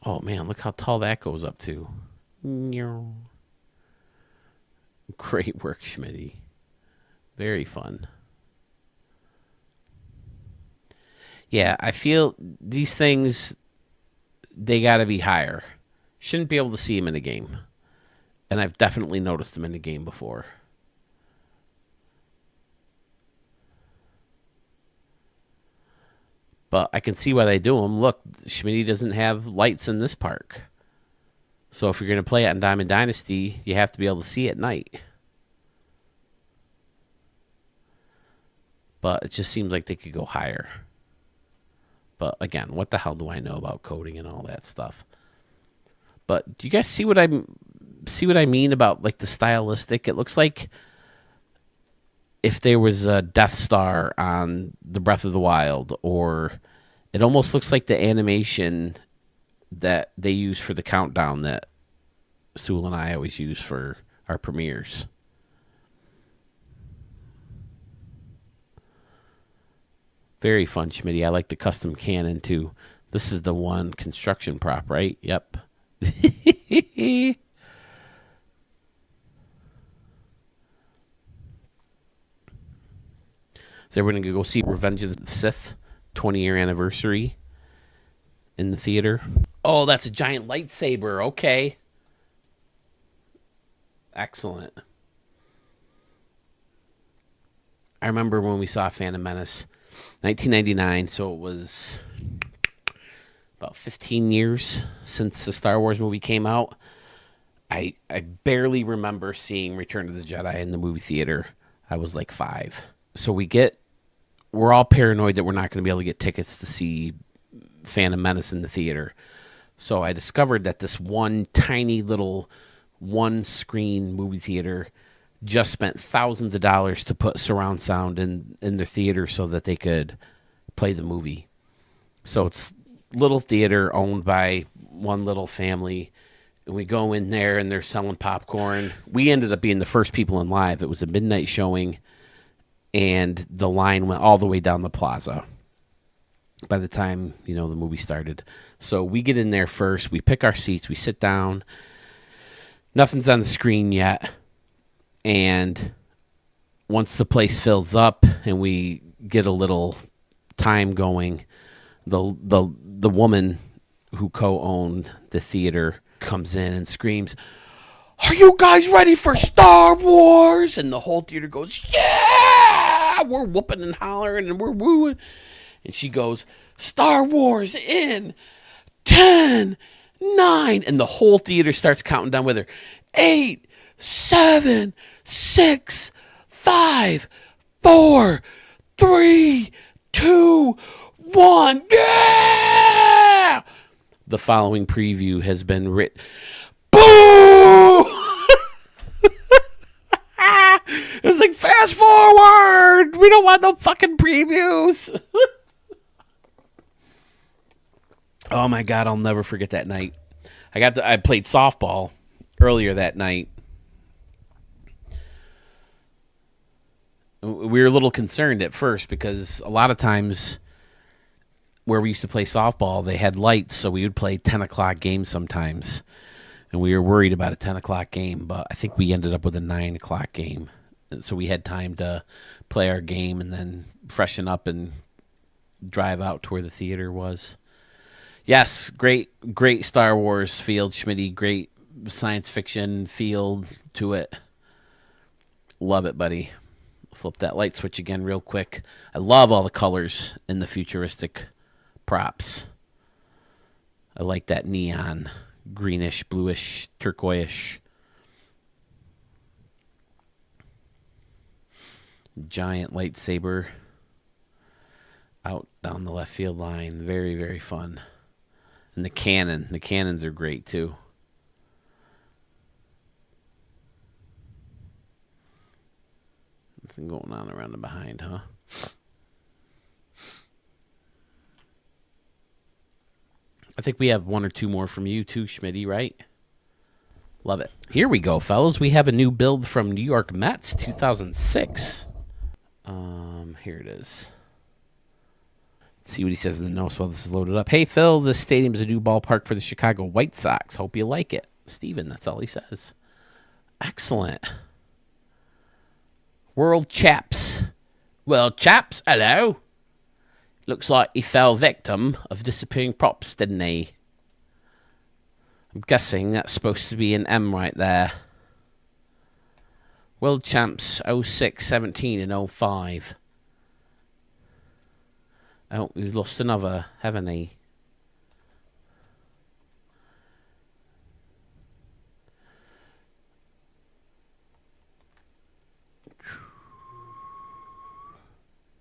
Oh man, look how tall that goes up to. Great work, Schmitty. Very fun. Yeah, I feel these things, they got to be higher. Shouldn't be able to see them in a game. And I've definitely noticed them in the game before. But I can see why they do them. Look, Schmitty doesn't have lights in this park. So if you're going to play it on Diamond Dynasty, you have to be able to see at night. But it just seems like they could go higher. But again, what the hell do I know about coding and all that stuff? But do you guys see what I mean about like the stylistic? It looks like if there was a Death Star on the Breath of the Wild, or it almost looks like the animation that they use for the countdown that Sewell and I always use for our premieres. Very fun, Schmitty. I like the custom cannon, too. This is the one construction prop, right? Yep. So we're going to go see Revenge of the Sith 20-year anniversary in the theater. Oh, that's a giant lightsaber. Okay. Excellent. I remember when we saw Phantom Menace, 1999, so it was about 15 years since the Star Wars movie came out. I barely remember seeing Return of the Jedi in the movie theater. I was like 5. So we're all paranoid that we're not going to be able to get tickets to see Phantom Menace in the theater. So I discovered that this one tiny little one-screen movie theater just spent thousands of dollars to put surround sound in their theater so that they could play the movie. So it's little theater owned by one little family. And we go in there and they're selling popcorn. We ended up being the first people in live. It was a midnight showing. and the line went all the way down the plaza by the time, the movie started. So we get in there first. We pick our seats. We sit down. Nothing's on the screen yet. And once the place fills up and we get a little time going, the woman who co-owned the theater comes in and screams, "Are you guys ready for Star Wars?" And the whole theater goes, "Yeah!" We're whooping and hollering and we're wooing. And she goes, "Star Wars in 10, 9." And the whole theater starts counting down with her. 8, 7, 6, 5, 4, 3, 2, 1. Yeah! The following preview has been written. Boo! It was like, fast forward. We don't want no fucking previews. Oh my God, I'll never forget that night. I played softball earlier that night. We were a little concerned at first because a lot of times where we used to play softball, they had lights, so we would play 10 o'clock games sometimes. And we were worried about a 10 o'clock game, but I think we ended up with a 9 o'clock game. So we had time to play our game and then freshen up and drive out to where the theater was. Yes, great Star Wars field, Schmitty. Great science fiction field to it. Love it, buddy. Flip that light switch again real quick. I love all the colors in the futuristic props. I like that neon, greenish, bluish, turquoise. Giant lightsaber out down the left field line. Very, very fun. And the cannons are great too. Nothing going on around and behind, huh? I think we have one or two more from you too, Schmitty, right? Love it. Here we go, fellas. We have a new build from New York Mets, 2006. Here it is. Let's see what he says in the notes while this is loaded up. Hey, Phil, this stadium is a new ballpark for the Chicago White Sox. Hope you like it. Steven, that's all he says. Excellent. World Chaps. Well, chaps, hello. Looks like he fell victim of disappearing props, didn't he? I'm guessing that's supposed to be an M right there. World Champs 06, 17, and 05. Oh, we've lost another, haven't he?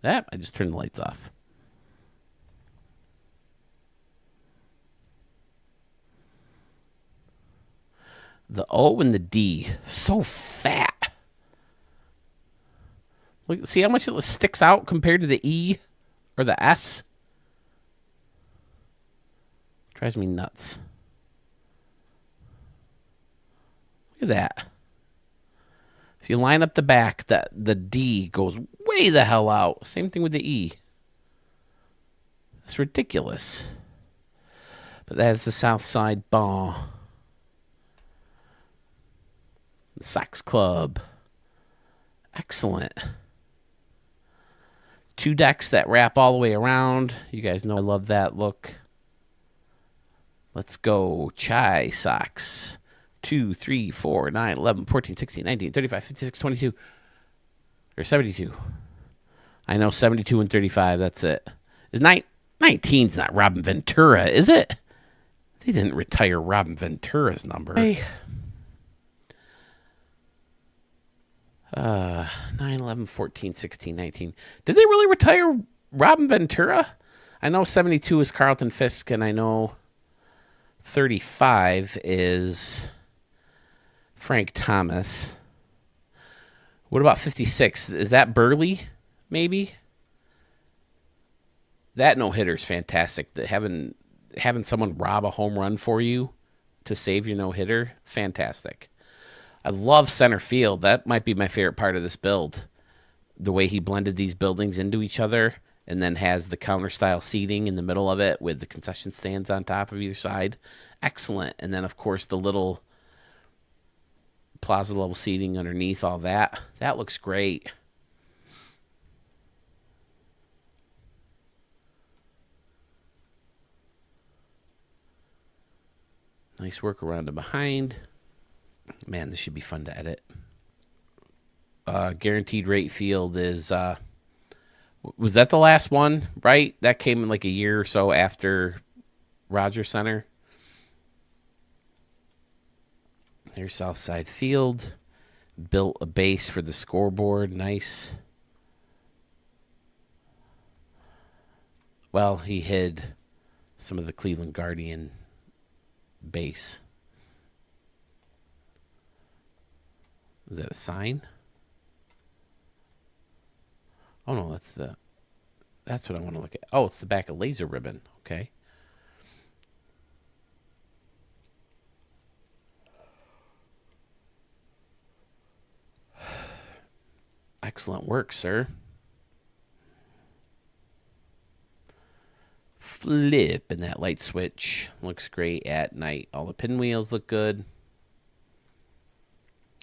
That I just turned the lights off. The O and the D, so fat. Look, see how much it sticks out compared to the E or the S? Drives me nuts. Look at that. If you line up the back, the D goes way the hell out. Same thing with the E. That's ridiculous. But that's the South Side Bar. The Sox Club. Excellent. 2 decks that wrap all the way around. You guys know I love that look. Let's go. Chai Sox. 2, 3, 4, 9, 11, 14, 16, 19, 35, 56, 22. Or 72. I know 72 and 35. That's it. Is 19's not Robin Ventura, is it? They didn't retire Robin Ventura's number. Hey. 9, 11, 14, 16, 19. Did they really retire Robin Ventura? I know 72 is Carlton Fisk, and I know 35 is Frank Thomas. What about 56? Is that Burley, maybe? That no-hitter's fantastic. Having someone rob a home run for you to save your no-hitter, fantastic. I love center field. That might be my favorite part of this build. the way he blended these buildings into each other, and then has the counter style seating in the middle of it with the concession stands on top of either side. Excellent. And then, of course, the little plaza level seating underneath all that. That looks great. Nice work around and behind. Man, this should be fun to edit. Guaranteed rate field is, was that the last one, right? That came in like a year or so after Rogers Center. There's Southside Field. Built a base for the scoreboard. Nice. Well, he hid some of the Cleveland Guardian base. Is that a sign? Oh no, that's what I want to look at. Oh, it's the back of Laser Ribbon. Okay. Excellent work, sir. Flip, and that light switch looks great at night. All the pinwheels look good.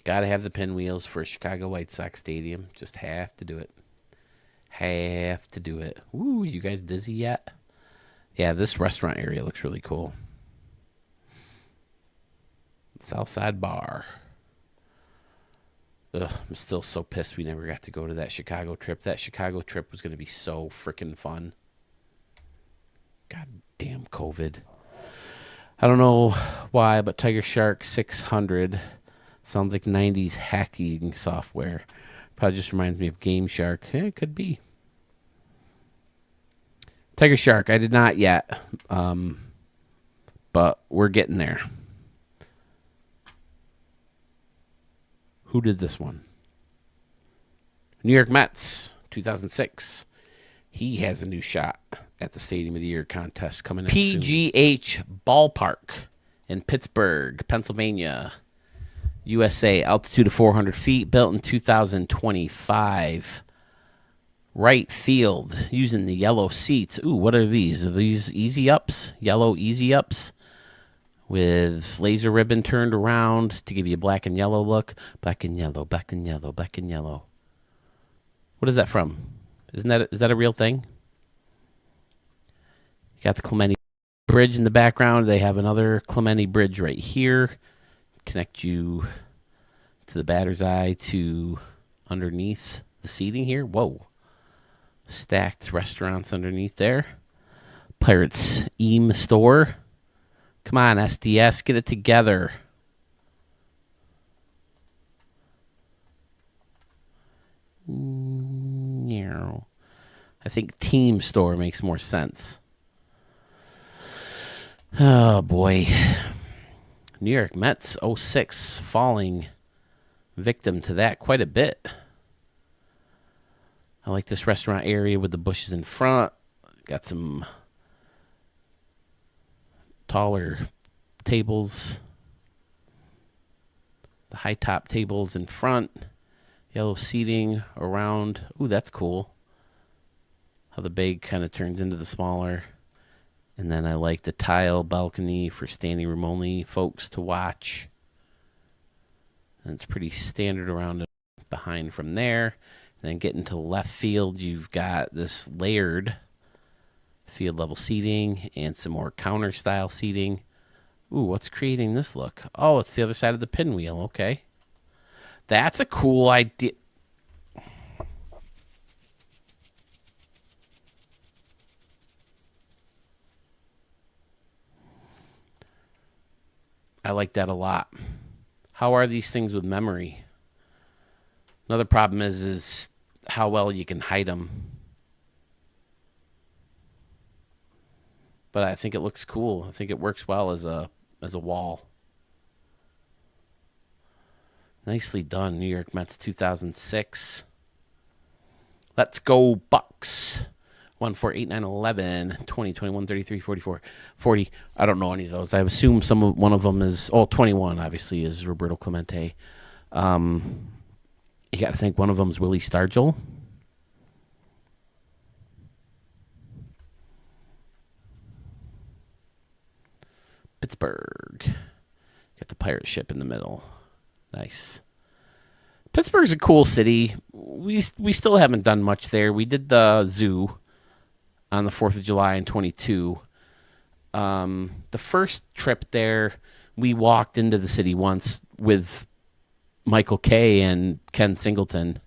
Got to have the pinwheels for Chicago White Sox Stadium. Just have to do it. Have to do it. Ooh, you guys dizzy yet? Yeah, this restaurant area looks really cool. Southside Bar. Ugh, I'm still so pissed we never got to go to that Chicago trip. That Chicago trip was going to be so freaking fun. God damn COVID. I don't know why, but Tiger Shark 600 sounds like 90s hacking software. Probably just reminds me of Game Shark. Yeah, it could be. Tiger Shark, I did not yet. But we're getting there. Who did this one? New York Mets, 2006. He has a new shot at the Stadium of the Year contest coming up soon. PGH Ballpark in Pittsburgh, Pennsylvania, USA. Altitude of 400 feet, built in 2025. Right field, using the yellow seats. Ooh, what are these? Are these easy ups? Yellow easy ups? With laser ribbon turned around to give you a black and yellow look. Black and yellow, black and yellow, black and yellow. What is that from? Is that a real thing? You got the Clementi Bridge in the background. They have another Clementi Bridge right here. Connect you to the batter's eye to underneath the seating here. Whoa. Stacked restaurants underneath there. Pirates Eam store. Come on, SDS, get it together. I think Team Store makes more sense. Oh, boy. New York Mets 06 falling victim to that quite a bit. I like this restaurant area with the bushes in front. Got some taller tables. The high top tables in front. Yellow seating around. Ooh, that's cool. How the big kind of turns into the smaller. And then I like the tile balcony for standing room only folks to watch. And it's pretty standard around and behind from there. And then getting to left field, you've got this layered field level seating and some more counter style seating. Ooh, what's creating this look? Oh, it's the other side of the pinwheel. Okay. That's a cool idea. I like that a lot. How are these things with memory? Another problem is how well you can hide them. But I think it looks cool. I think it works well as a wall. Nicely done, New York Mets 2006. Let's go Bucks. 1, 4, 8, 9, 11, 20, 21, 33, 44, 40. I don't know any of those. I assume one of them is, 21 obviously is Roberto Clemente. You got to think one of them is Willie Stargell. Pittsburgh. Got the pirate ship in the middle. Nice. Pittsburgh's a cool city. We still haven't done much there. We did the zoo on the 4th of July in 22. The first trip there, we walked into the city once with Michael Kay and Ken Singleton.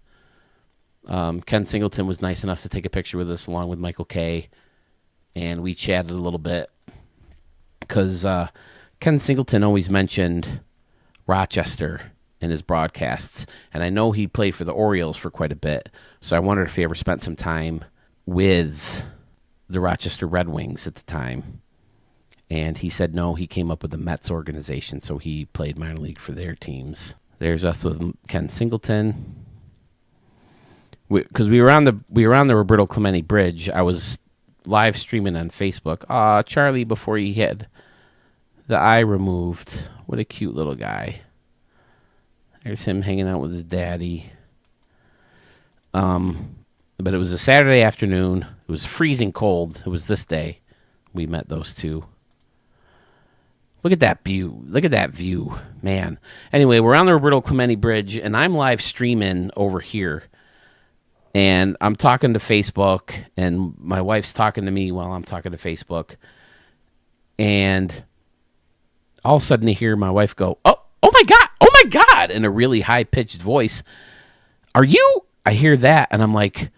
Ken Singleton was nice enough to take a picture with us along with Michael Kay, and we chatted a little bit because Ken Singleton always mentioned Rochester in his broadcasts, and I know he played for the Orioles for quite a bit, so I wondered if he ever spent some time with the Rochester Red Wings at the time. And he said no, he came up with the Mets organization, so he played minor league for their teams. There's us with Ken Singleton. Because we were on the Roberto Clemente Bridge. I was live streaming on Facebook. Charlie, before he had the eye removed. What a cute little guy. There's him hanging out with his daddy. But it was a Saturday afternoon. It was freezing cold. It was this day. We met those two. Look at that view. Look at that view. Man. Anyway, we're on the Roberto Clemente Bridge, and I'm live streaming over here. And I'm talking to Facebook, and my wife's talking to me while I'm talking to Facebook. And all of a sudden I hear my wife go, oh my God, in a really high-pitched voice. Are you? I hear that, and I'm like,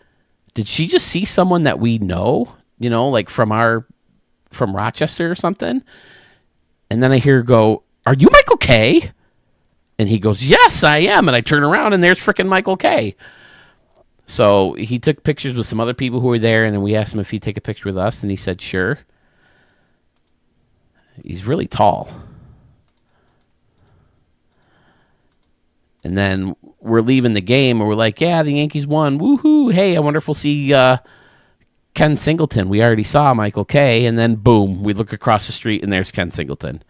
did she just see someone that we know? You know, like from Rochester or something? And then I hear her go, are you Michael Kay? And he goes, yes, I am. And I turn around, and there's frickin' Michael Kay. So he took pictures with some other people who were there, and then we asked him if he'd take a picture with us, and he said, sure. He's really tall. And then we're leaving the game, and we're like, yeah, the Yankees won. Woohoo. Hey, I wonder if we'll see Ken Singleton. We already saw Michael Kay, and then boom, we look across the street, and there's Ken Singleton.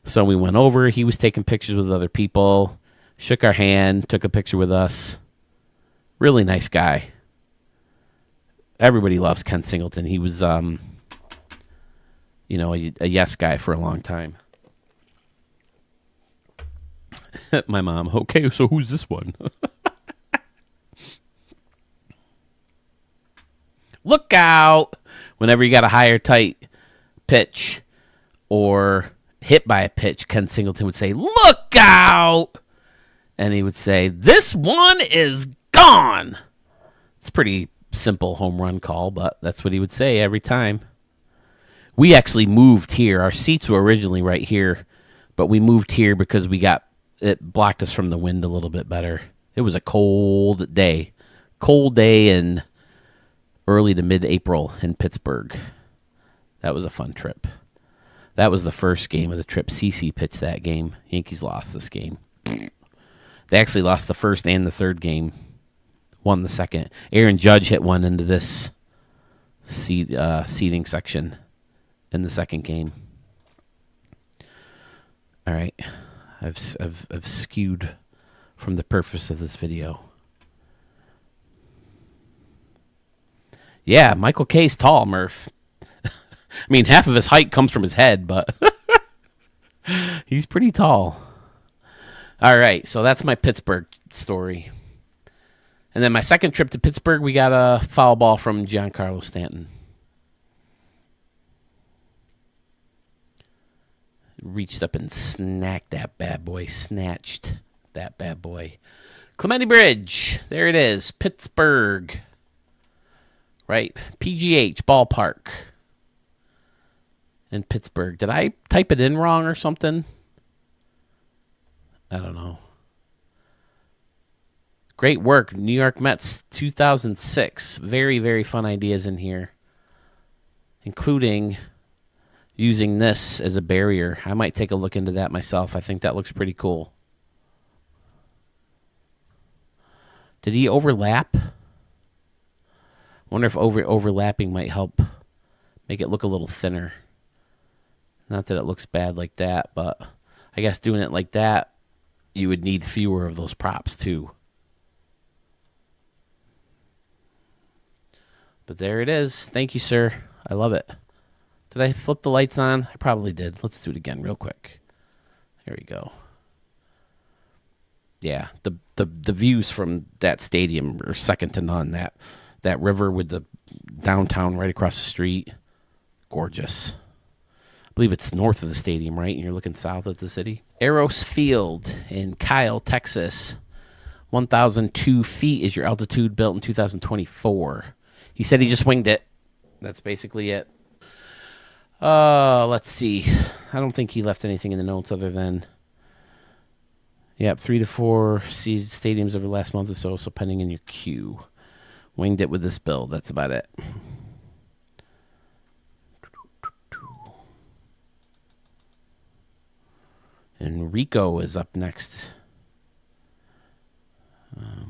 So we went over. He was taking pictures with other people, shook our hand, took a picture with us. Really nice guy. Everybody loves Ken Singleton. He was, a yes guy for a long time. My mom, okay, so who's this one? Look out! Whenever you got a higher tight pitch or hit by a pitch, Ken Singleton would say, look out! And he would say, this one is gone! It's a pretty simple home run call, but that's what he would say every time. We actually moved here. Our seats were originally right here, but we moved here because it blocked us from the wind a little bit better. It was a cold day in early to mid-April in Pittsburgh. That was a fun trip. That was the first game of the trip. CeCe pitched that game. Yankees lost this game. They actually lost the first and the third game. Won the second. Aaron Judge hit one into this seating section in the second game. All right. I've skewed from the purpose of this video. Yeah, Michael Kay's tall, Murph. I mean, half of his height comes from his head, but he's pretty tall. All right, so that's my Pittsburgh story. And then my second trip to Pittsburgh, we got a foul ball from Giancarlo Stanton. Reached up and snatched that bad boy. Clemente Bridge. There it is. Pittsburgh. Right? PGH Ballpark. In Pittsburgh. Did I type it in wrong or something? I don't know. Great work. New York Mets 2006. Very, very fun ideas in here. Including using this as a barrier. I might take a look into that myself. I think that looks pretty cool. Did he overlap? Wonder if overlapping might help make it look a little thinner. Not that it looks bad like that, but I guess doing it like that, you would need fewer of those props too. But there it is. Thank you, sir. I love it. Did I flip the lights on? I probably did. Let's do it again real quick. There we go. Yeah, the views from that stadium are second to none. That river with the downtown right across the street, gorgeous. I believe it's north of the stadium, right? And you're looking south at the city. Eros Field in Kyle, Texas. 1,002 feet is your altitude, built in 2024. He said he just winged it. That's basically it. Let's see. I don't think he left anything in the notes other than, yep, 3 to 4 stadiums over the last month or so, so pending in your queue. Winged it with this build. That's about it. And Rico is up next.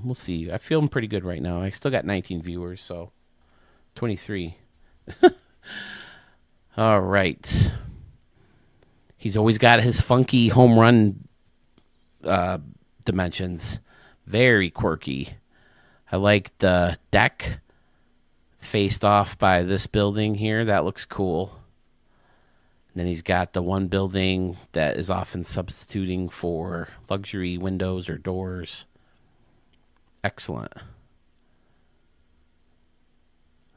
We'll see. I feel pretty good right now. I still got 19 viewers, so 23. All right. He's always got his funky home run dimensions. Very quirky. I like the deck faced off by this building here. That looks cool. And then he's got the one building that is often substituting for luxury windows or doors. Excellent.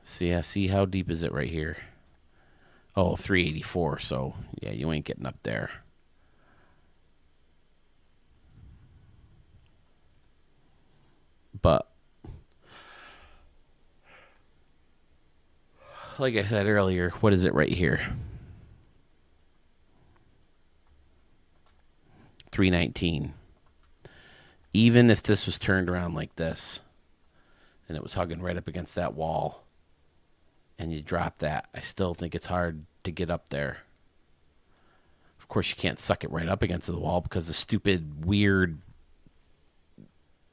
See how deep is it right here? Oh, 384. So, yeah, you ain't getting up there. But like I said earlier, what is it right here? 319. Even if this was turned around like this and it was hugging right up against that wall and you drop that, I still think it's hard to get up there. Of course, you can't suck it right up against the wall because the stupid, weird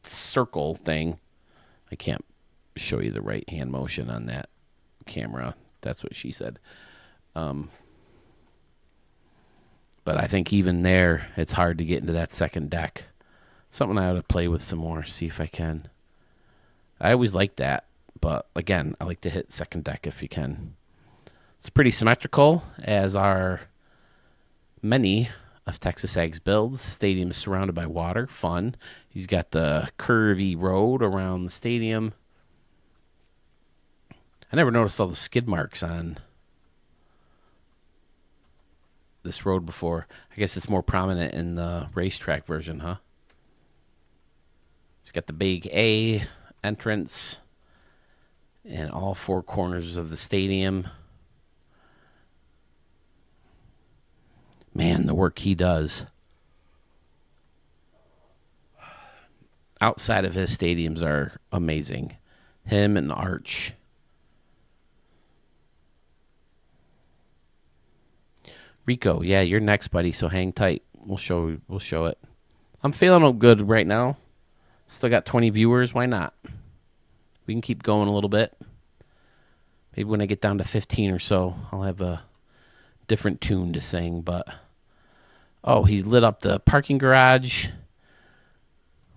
circle thing. I can't show you the right hand motion on that camera. That's what she said. But I think even there, it's hard to get into that second deck. Something I ought to play with some more, see if I can. I always like that, but again, I like to hit second deck if you can. It's pretty symmetrical, as are many of Texas Ag's builds. Stadium is surrounded by water, fun. He's got the curvy road around the stadium. I never noticed all the skid marks on this road before. I guess it's more prominent in the racetrack version, huh? It's got the big A entrance in all four corners of the stadium. Man, the work he does. Outside of his stadiums are amazing. Him and Arch. Rico, yeah, you're next, buddy, so hang tight. We'll show it. I'm feeling good right now. Still got 20 viewers. Why not? We can keep going a little bit. Maybe when I get down to 15 or so, I'll have a different tune to sing. But, oh, he's lit up the parking garage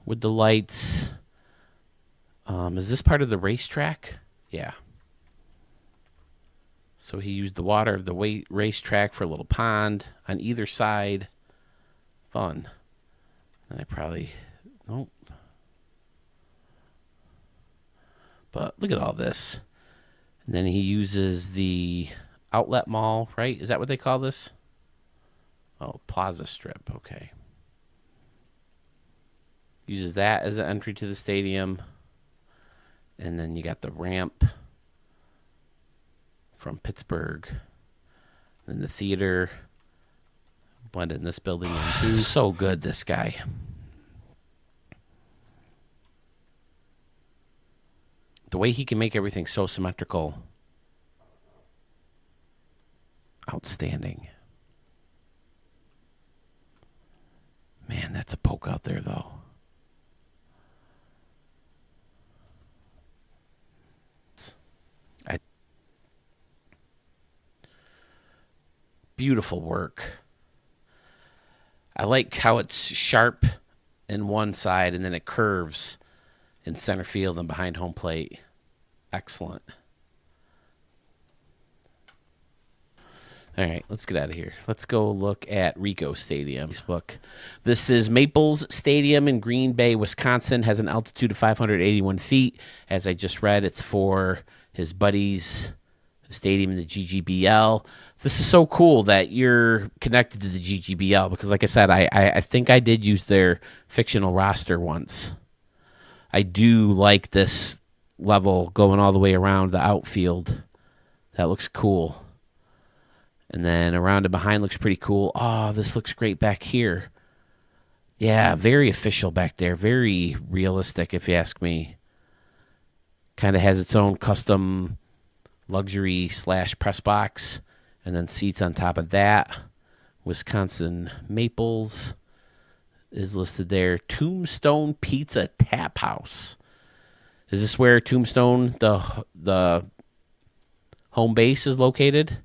with the lights. Is this part of the racetrack? Yeah. So he used the water of the racetrack for a little pond on either side. Fun. And I probably... Nope. But look at all this. And then he uses the outlet mall, right? Is that what they call this? Oh, Plaza Strip. Okay. Uses that as an entry to the stadium. And then you got the ramp from Pittsburgh. And the theater. Blended in this building in too. So good, this guy. The way he can make everything so symmetrical. Outstanding. Man, that's a poke out there, though. Beautiful work. I like how it's sharp in one side and then it curves in center field and behind home plate. Excellent. All right, let's get out of here. Let's go look at Rico Stadium. Facebook. This is Maples Stadium in Green Bay, Wisconsin. Has an altitude of 581 feet. As I just read, it's for his buddies' stadium in the GGBL. This is so cool that you're connected to the GGBL because, like I said, I think I did use their fictional roster once. I do like this level going all the way around the outfield. That looks cool. And then around and behind looks pretty cool. Oh, this looks great back here. Yeah, very official back there. Very realistic, if you ask me. Kind of has its own custom luxury / press box. And then seats on top of that. Wisconsin Maples is listed there. Tombstone Pizza Tap House. Is this where Tombstone, the home base, is located?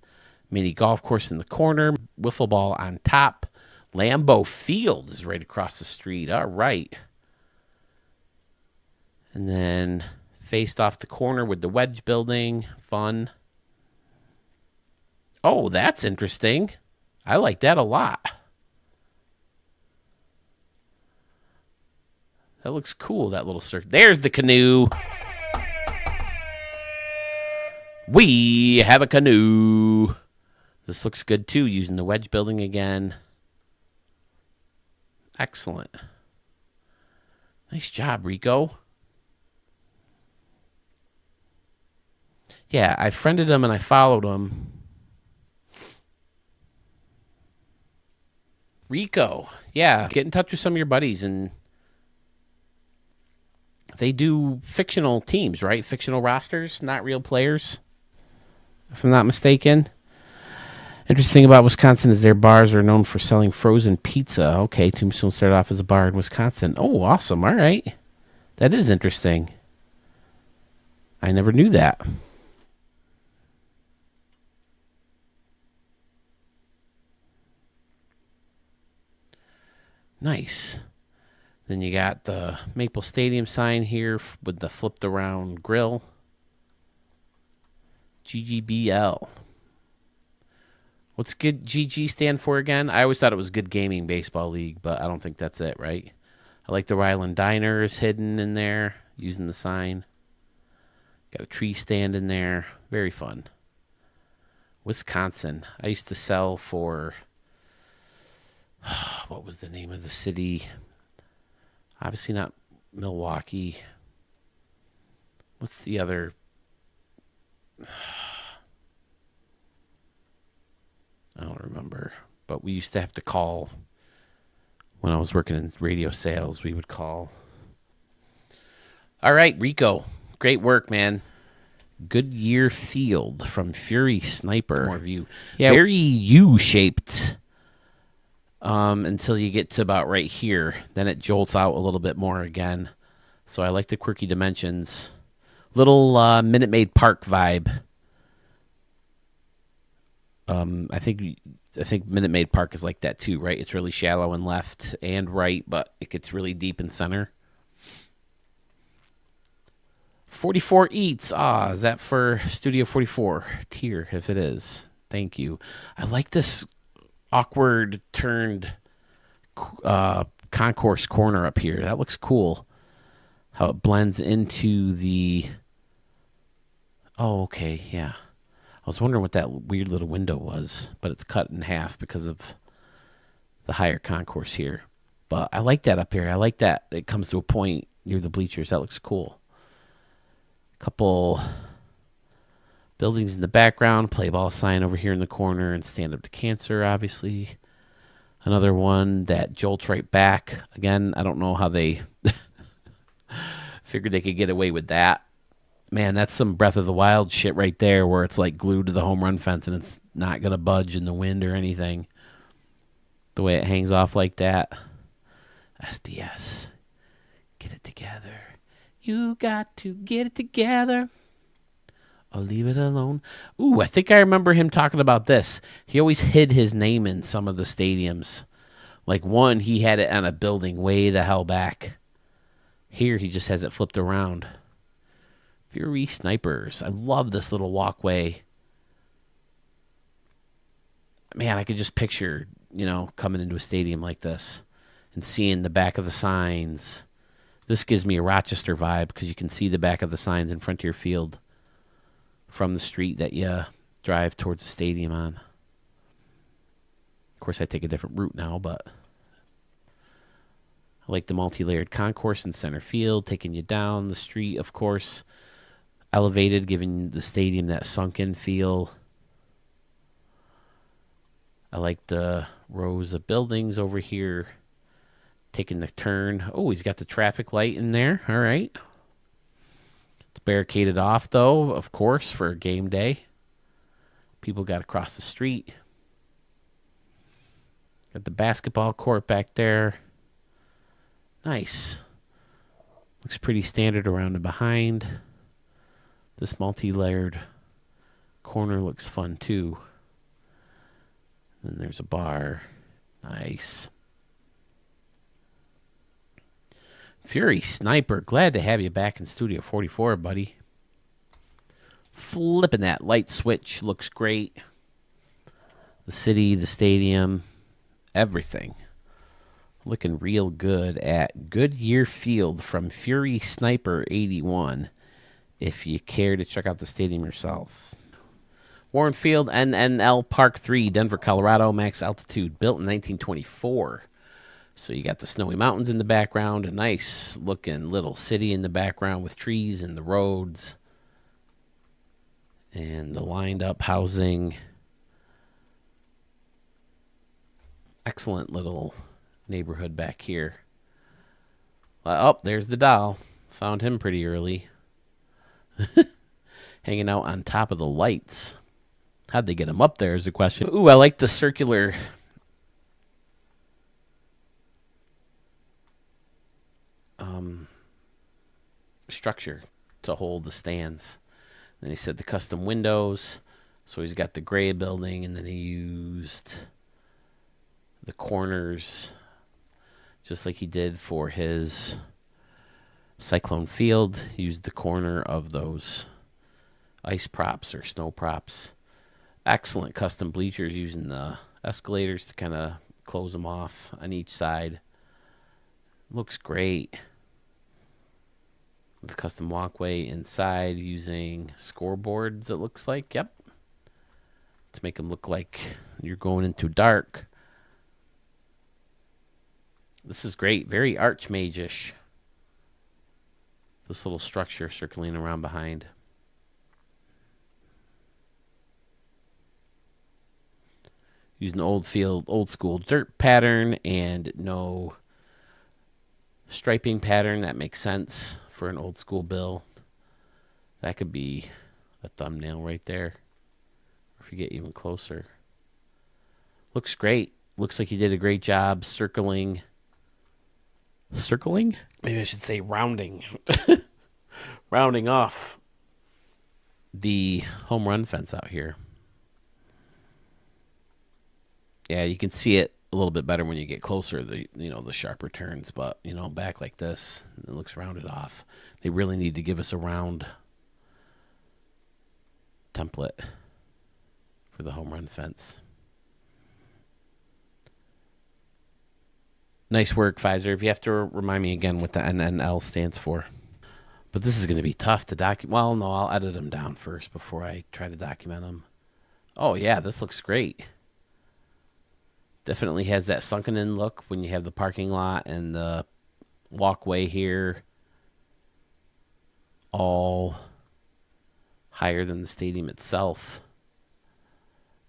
Mini golf course in the corner. Wiffle ball on top. Lambeau Field is right across the street. All right. And then faced off the corner with the Wedge building. Fun. Oh, that's interesting. I like that a lot. That looks cool, that little circle. There's the canoe. We have a canoe. This looks good, too, using the Wedge building again. Excellent. Nice job, Rico. Yeah, I friended him and I followed him. Rico. Yeah, get in touch with some of your buddies. And they do fictional teams, right? Fictional rosters, not real players, if I'm not mistaken. Interesting about Wisconsin is their bars are known for selling frozen pizza. Okay, Tombstone started off as a bar in Wisconsin. Oh, awesome. All right. That is interesting. I never knew that. Nice. Then you got the Maple Stadium sign here with the flipped around grill. GGBL. What's good GG stand for again? I always thought it was Good Gaming Baseball League, but I don't think that's it, right? I like the Ryland Diner is hidden in there using the sign. Got a tree stand in there. Very fun. Wisconsin. I used to sell for, what was the name of the city? Obviously not Milwaukee. What's the other? I don't remember. But we used to have to call. When I was working in radio sales, we would call. All right, Rico. Great work, man. Goodyear Field from Fury Sniper. More view. Yeah, very U-shaped until you get to about right here. Then it jolts out a little bit more again. So I like the quirky dimensions. Little Minute Maid Park vibe. I think Minute Maid Park is like that too, right? It's really shallow in left and right, but it gets really deep in center. 44 Eats. Is that for Studio 44 tier? If it is, thank you. I like this awkward turned concourse corner up here. That looks cool. How it blends into the. Oh, okay, yeah. I was wondering what that weird little window was, but it's cut in half because of the higher concourse here. But I like that up here. I like that it comes to a point near the bleachers. That looks cool. Couple buildings in the background, play ball sign over here in the corner, and stand up to cancer, obviously. Another one that jolts right back. Again, I don't know how they figured they could get away with that. Man, that's some Breath of the Wild shit right there where it's like glued to the home run fence and it's not going to budge in the wind or anything. The way it hangs off like that. SDS. Get it together. You got to get it together. Or leave it alone. Ooh, I think I remember him talking about this. He always hid his name in some of the stadiums. Like one, he had it on a building way the hell back. Here, he just has it flipped around. Fury Snipers. I love this little walkway. man, I could just picture, coming into a stadium like this and seeing the back of the signs. This gives me a Rochester vibe because you can see the back of the signs in front of your field from the street that you drive towards the stadium on. Of course, I take a different route now, but I like the multi-layered concourse in center field, taking you down the street, of course, elevated, giving the stadium that sunken feel. I like the rows of buildings over here, taking the turn. Oh, he's got the traffic light in there. All right. It's barricaded off, though, of course, for game day. People got to cross the street. Got the basketball court back there. Nice. Looks pretty standard around and behind. This multi-layered corner looks fun, too. Then there's a bar. Nice. Fury Sniper, glad to have you back in Studio 44, buddy. Flipping that light switch looks great. The city, the stadium, everything. Looking real good at Goodyear Field from Fury Sniper 81. If you care to check out the stadium yourself. Warren Field, NNL Park 3, Denver, Colorado, max altitude, built in 1924. So you got the snowy mountains in the background, a nice looking little city in the background with trees and the roads. And the lined up housing. Excellent little neighborhood back here. Oh, there's the doll. Found him pretty early. Hanging out on top of the lights. How'd they get him up there is the question. Ooh, I like the circular structure to hold the stands. Then he said the custom windows. So he's got the gray building, and then he used the corners just like he did for his Cyclone Field. He used the corner of those ice props or snow props. Excellent custom bleachers using the escalators to kind of close them off on each side. Looks great. With custom walkway inside using scoreboards, it looks like. Yep. To make them look like you're going into dark. This is great. Very Archmage-ish. This little structure circling around behind. Using old school dirt pattern and no striping pattern. That makes sense for an old school build. That could be a thumbnail right there. If you get even closer. Looks great. Looks like you did a great job circling. Circling? Maybe I should say rounding. Rounding off the home run fence out here. Yeah, you can see it a little bit better when you get closer, the sharper turns, but back like this, it looks rounded off. They really need to give us a round template for the home run fence. Nice work, Pfizer. If you have to remind me again what the NNL stands for. But this is going to be tough to document. Well, no, I'll edit them down first before I try to document them. Oh, yeah, this looks great. Definitely has that sunken in look when you have the parking lot and the walkway here. All higher than the stadium itself.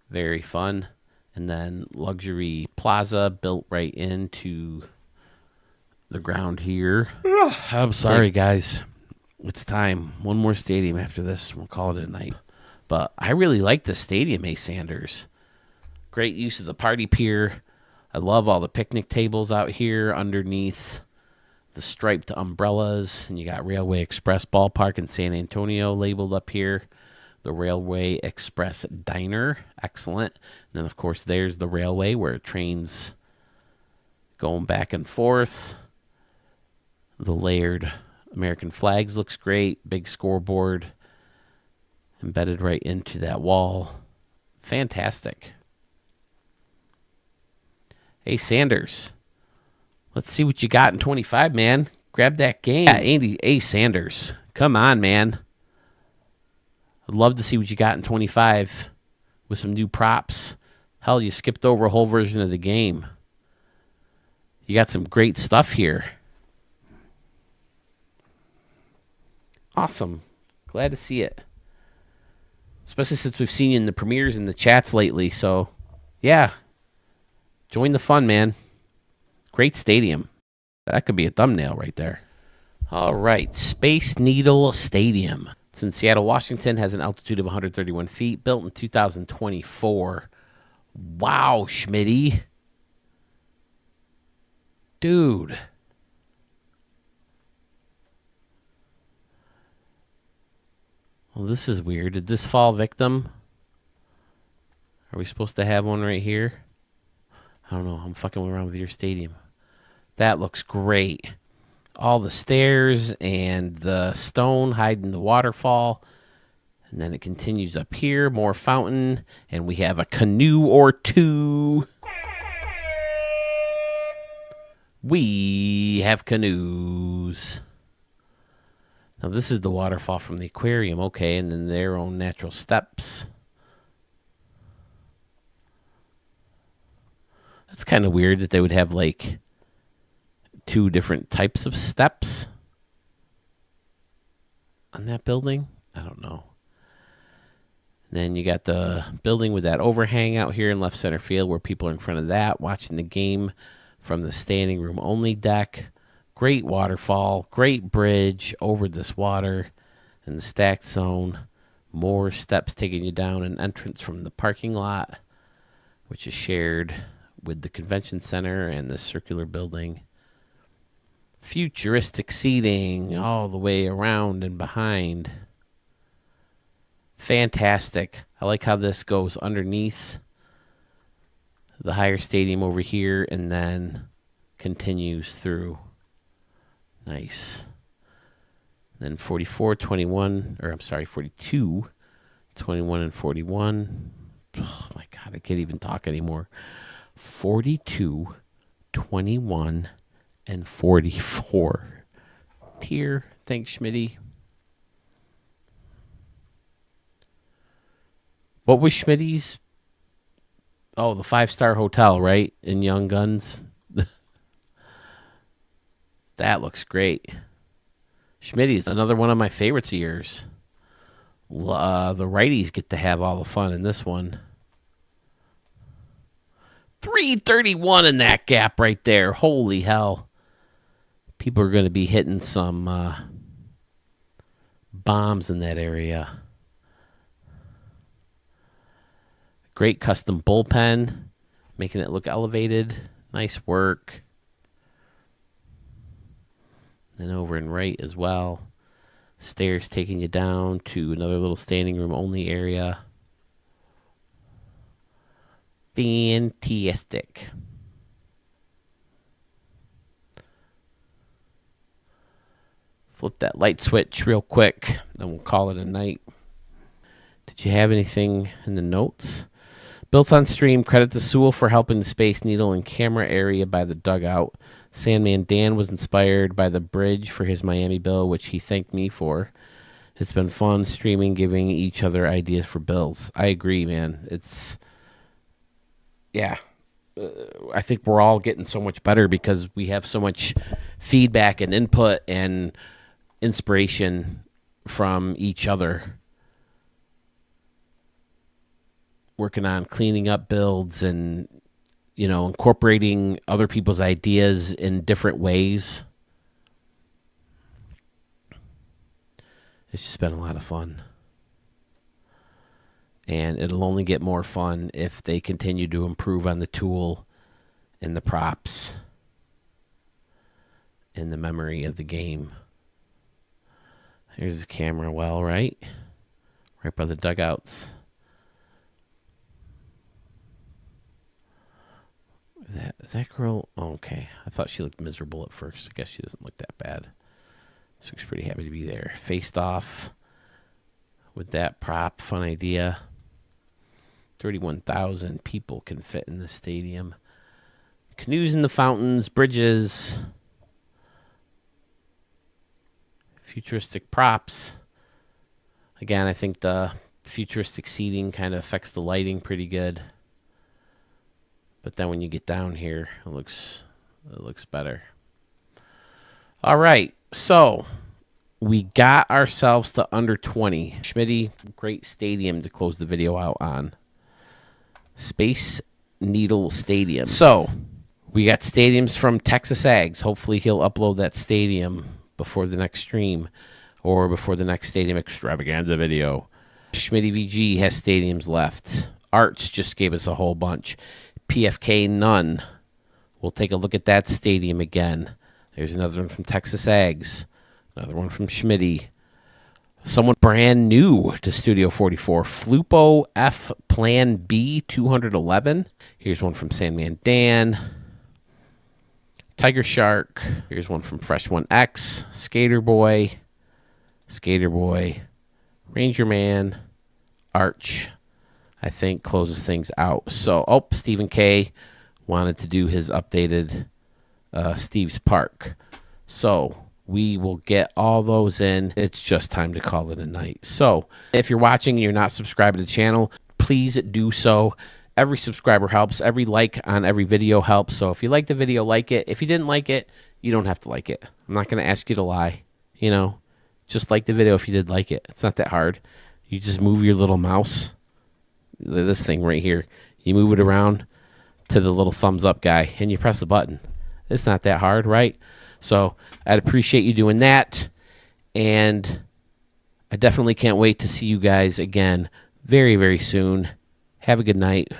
Very fun. And then luxury plaza built right into the ground here. I'm sorry, guys. It's time. One more stadium after this. We'll call it a night. But I really like the stadium, Sanders. Great use of the party pier. I love all the picnic tables out here underneath the striped umbrellas. And you got Railway Express Ballpark in San Antonio labeled up here. The Railway Express Diner. Excellent. And then, of course, there's the railway where trains going back and forth. The layered American flags looks great. Big scoreboard embedded right into that wall. Fantastic. Hey, Sanders. Let's see what you got in 25, man. Grab that game. Yeah, Andy A. Sanders. Come on, man. I'd love to see what you got in 25 with some new props. Hell, you skipped over a whole version of the game. You got some great stuff here. Awesome. Glad to see it. Especially since we've seen you in the premieres and the chats lately. So, yeah. Join the fun, man. Great stadium. That could be a thumbnail right there. All right. Space Needle Stadium. It's in Seattle, Washington. Has an altitude of 131 feet. Built in 2024. Wow, Schmitty. Dude. Well, this is weird. Did this fall victim? Are we supposed to have one right here? I don't know. I'm fucking around with your stadium. That looks great. All the stairs and the stone hiding the waterfall. And then it continues up here. More fountain. And we have a canoe or two. We have canoes. Now, this is the waterfall from the aquarium. Okay, and then their own natural steps. That's kind of weird that they would have, like, two different types of steps on that building. I don't know. Then you got the building with that overhang out here in left center field where people are in front of that watching the game from the standing room only deck. Great waterfall, great bridge over this water in the stacked zone. More steps taking you down an entrance from the parking lot, which is shared with the convention center and the circular building. Futuristic seating all the way around and behind. Fantastic. I like how this goes underneath the higher stadium over here and then continues through. Nice. Then 44, 21, or I'm sorry, 42, 21, and 41. Oh my God, I can't even talk anymore. 42, 21, and 44. Tier. Thanks, Schmitty. What was Schmitty's? Oh, the 5-star hotel, right? In Young Guns. That looks great. Schmitty's another one of my favorites of yours. The righties get to have all the fun in this one. 331 in that gap right there. Holy hell. People are going to be hitting some bombs in that area. Great custom bullpen. Making it look elevated. Nice work. And over and right as well. Stairs taking you down to another little standing room only area. Fantastic. Flip that light switch real quick, then we'll call it a night. Did you have anything in the notes? Built on stream, credit to Sewell for helping the Space Needle and camera area by the dugout. Sandman Dan was inspired by the bridge for his Miami bill, which he thanked me for. It's been fun streaming, giving each other ideas for bills. I agree, man. I think we're all getting so much better because we have so much feedback and input and inspiration from each other. Working on cleaning up builds and, incorporating other people's ideas in different ways. It's just been a lot of fun. And it'll only get more fun if they continue to improve on the tool and the props and the memory of the game. Here's the camera well, right? Right by the dugouts. Is that girl? Oh, okay. I thought she looked miserable at first. I guess she doesn't look that bad. She looks pretty happy to be there. Faced off with that prop. Fun idea. 31,000 people can fit in the stadium. Canoes in the fountains, bridges, futuristic props. Again, I think the futuristic seating kind of affects the lighting pretty good. But then when you get down here, it looks better. All right, so we got ourselves to under 20. Schmitty, great stadium to close the video out on. Space Needle Stadium. So we got stadiums from Texas Ags. Hopefully he'll upload that stadium before the next stream or before the next Stadium Extravaganza video. Schmitty VG has stadiums left. Arts just gave us a whole bunch. PFK none. We'll take a look at that stadium again. There's another one from Texas Ags. Another one from Schmitty. Someone brand new to Studio 44. Flupo F Plan B 211. Here's one from Sandman Dan. Tiger Shark. Here's one from Fresh 1X. Skater Boy. Skater Boy. Ranger Man. Arch, I think, closes things out. So, Stephen K wanted to do his updated Steve's Park. So, we will get all those in. It's just time to call it a night. So, if you're watching and you're not subscribed to the channel, please do so. Every subscriber helps. Every like on every video helps. So, if you like the video, like it. If you didn't like it, you don't have to like it. I'm not going to ask you to lie. You know, just like the video if you did like it. It's not that hard. You just move your little mouse, this thing right here. You move it around to the little thumbs up guy, and you press the button. It's not that hard, right? So I'd appreciate you doing that. And I definitely can't wait to see you guys again very, very soon. Have a good night.